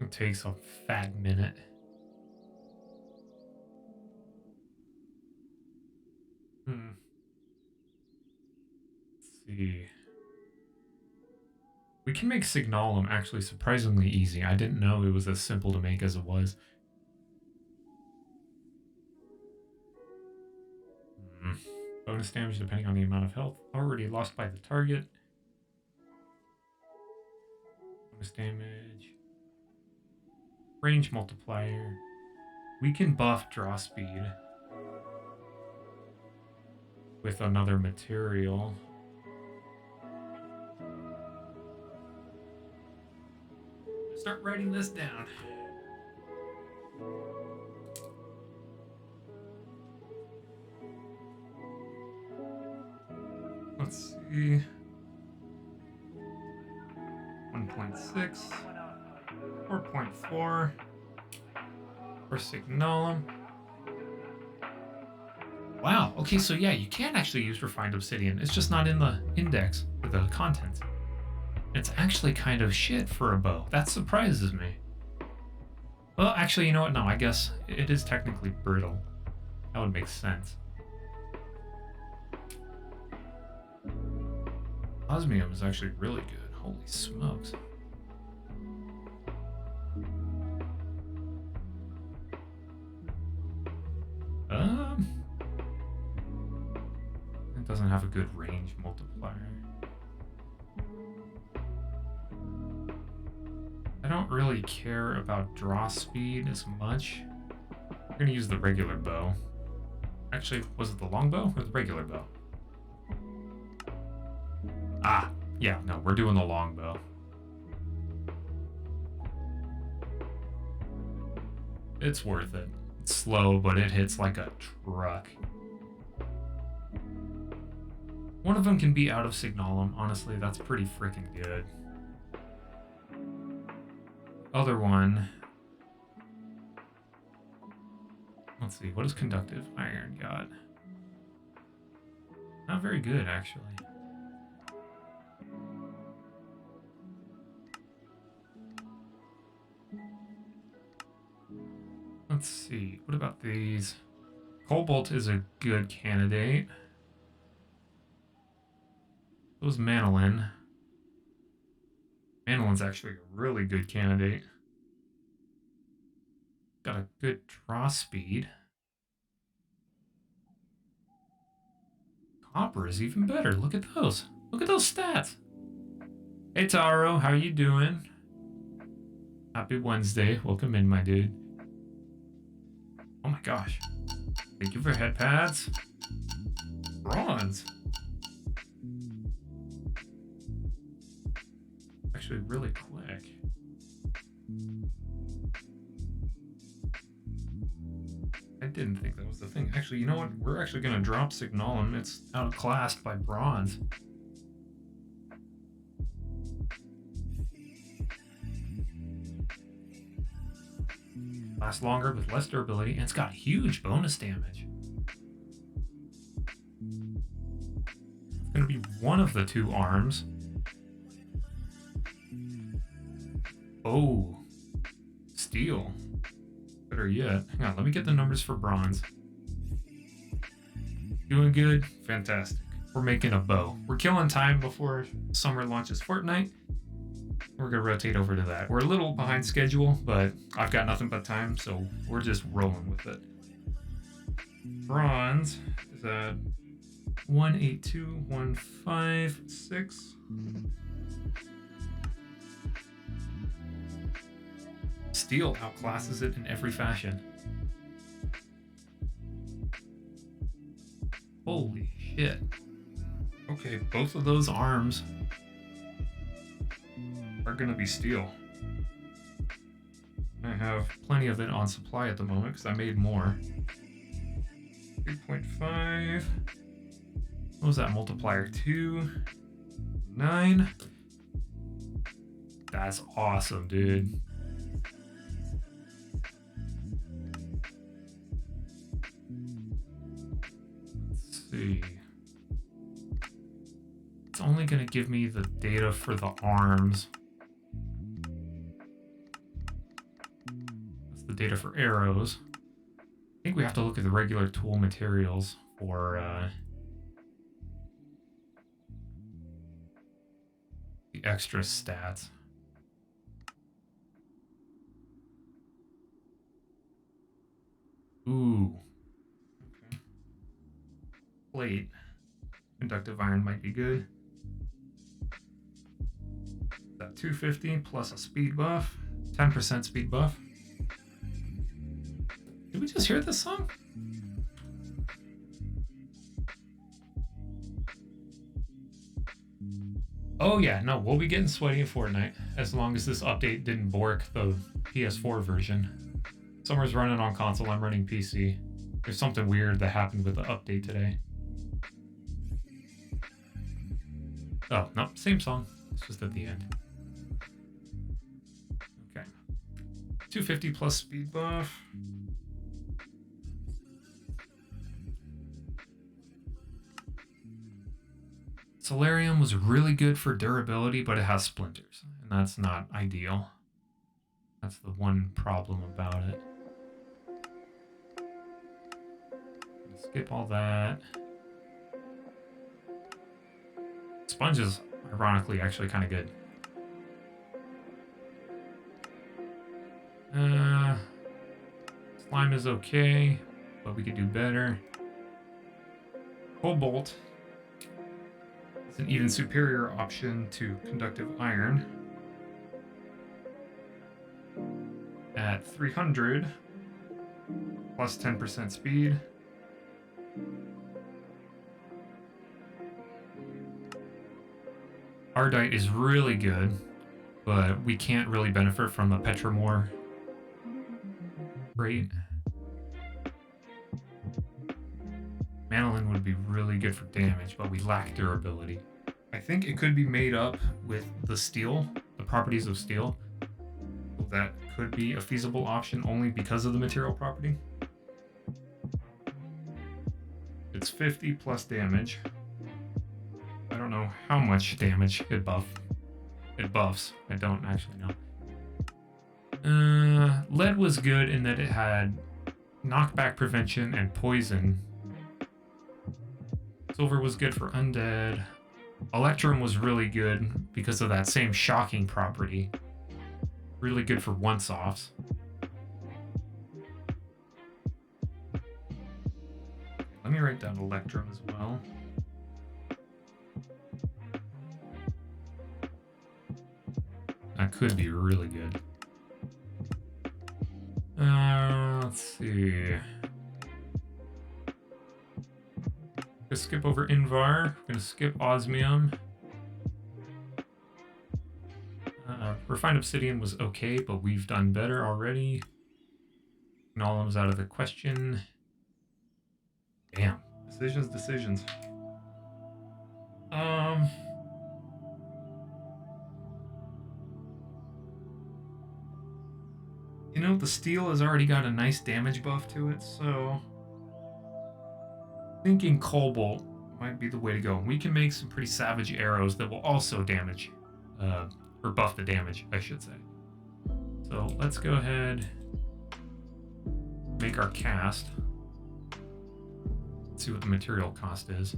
It takes a fat minute. Let's see. We can make signalum actually surprisingly easy. I didn't know it was as simple to make as it was. Bonus damage depending on the amount of health already lost by the target. Bonus damage. Range multiplier. We can buff draw speed with another material. Start writing this down. Let's see. 1.6, 4.4 for signalum. Wow, okay, so yeah, you can actually use refined obsidian. It's just not in the index for the content. It's actually kind of shit for a bow. That surprises me. Well, actually, you know what? No, I guess it is technically brittle. That would make sense. Osmium is actually really good. Holy smokes. doesn't have a good range multiplier. I don't really care about draw speed as much. We're gonna use the regular bow. Actually, was it the longbow or the regular bow? Ah, yeah, no, we're doing the longbow. It's worth it. It's slow, but it hits like a truck. One of them can be out of Signalum. Honestly, that's pretty freaking good. Other one. Let's see, what is conductive iron got? Not very good, actually. Let's see, what about these? Cobalt is a good candidate. So is Manolin. Manolin's actually a really good candidate. Got a good draw speed. Copper is even better. Look at those. Look at those stats. Hey Taro, how you doing? Happy Wednesday. Welcome in, my dude. Oh my gosh. Thank you for head pads. Bronze. Actually really quick. I didn't think that was the thing. Actually, you know what? We're actually going to drop Signalum. It's outclassed by bronze. Lasts longer with less durability, and it's got huge bonus damage. It's going to be one of the two arms. Oh, steel. Better yet. Hang on, let me get the numbers for bronze. Doing good? Fantastic. We're making a bow. We're killing time before summer launches Fortnite. We're going to rotate over to that. We're a little behind schedule, but I've got nothing but time, so we're just rolling with it. Bronze is at 182,156. Steel outclasses it in every fashion. Holy shit. Okay, both of those arms are gonna be steel. I have plenty of it on supply at the moment because I made more. 3.5. What was that multiplier? 2. 9. That's awesome, dude. Let's see. It's only going to give me the data for the arms. That's the data for arrows. I think we have to look at the regular tool materials for the extra stats. Ooh. Okay. Plate. Conductive iron might be good. That 250 plus a speed buff. 10% speed buff. Did we just hear this song? Oh yeah, no, we'll be getting sweaty in Fortnite as long as this update didn't bork the PS4 version. Summer's running on console, I'm running PC. There's something weird that happened with the update today. Oh, no, same song. It's just at the end. Okay. 250 plus speed buff. Solarium was really good for durability, but it has splinters, and that's not ideal. That's the one problem about it. Skip all that. Sponge is, ironically, actually kind of good. Slime is okay, but we could do better. Cobalt It's an even superior option to conductive iron. At 300, plus 10% speed. Ardite is really good, but we can't really benefit from the Petramore rate. Manolin would be really good for damage, but we lack durability. I think it could be made up with the steel, the properties of steel. That could be a feasible option only because of the material property. It's 50 plus damage. I don't know how much damage it buffs. I don't actually know. Lead was good in that it had knockback prevention and poison. Silver was good for undead. Electrum was really good because of that same shocking property. Really good for once-offs. Let me write down Electrum as well. That could be really good. Let's see. Gonna skip over Invar. Gonna skip Osmium. Refined Obsidian was okay, but we've done better already. Nolem's out of the question. Damn. Decisions. You know, the steel has already got a nice damage buff to it, so thinking Cobalt might be the way to go. We can make some pretty savage arrows that will also damage, or buff the damage, I should say. So let's go ahead, make our cast. Let's see what the material cost is.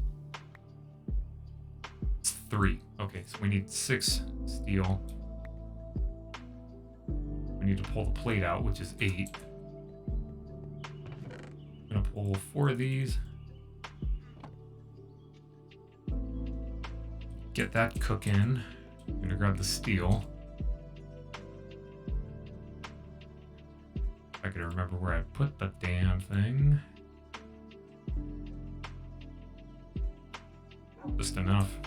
It's 3. Okay, so we need 6 steel. We need to pull the plate out, which is 8. I'm gonna pull 4 of these. Get that cooking. I'm gonna grab the steel. I gotta remember where I put the damn thing. Just enough.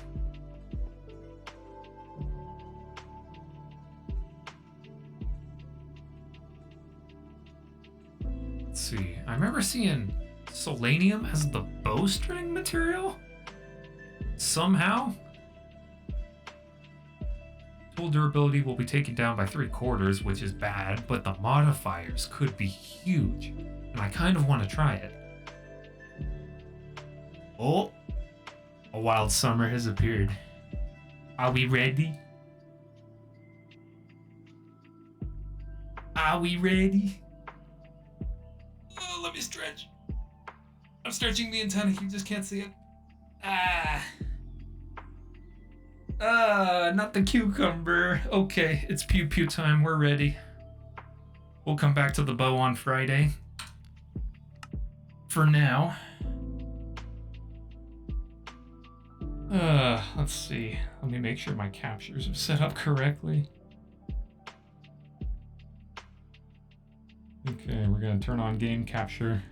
Let's see. I remember seeing Solanium as the bowstring material? Somehow? Tool durability will be taken down by 3/4, which is bad, but the modifiers could be huge, and I kind of want to try it. Oh, a wild summer has appeared. Are we ready? Are we ready? Oh, let me stretch. I'm stretching the antenna, you just can't see it. Not the cucumber. Okay, it's pew pew time. We're ready. We'll come back to the bow on Friday. For now. Let's see. Let me make sure my captures are set up correctly. Okay, we're gonna turn on game capture.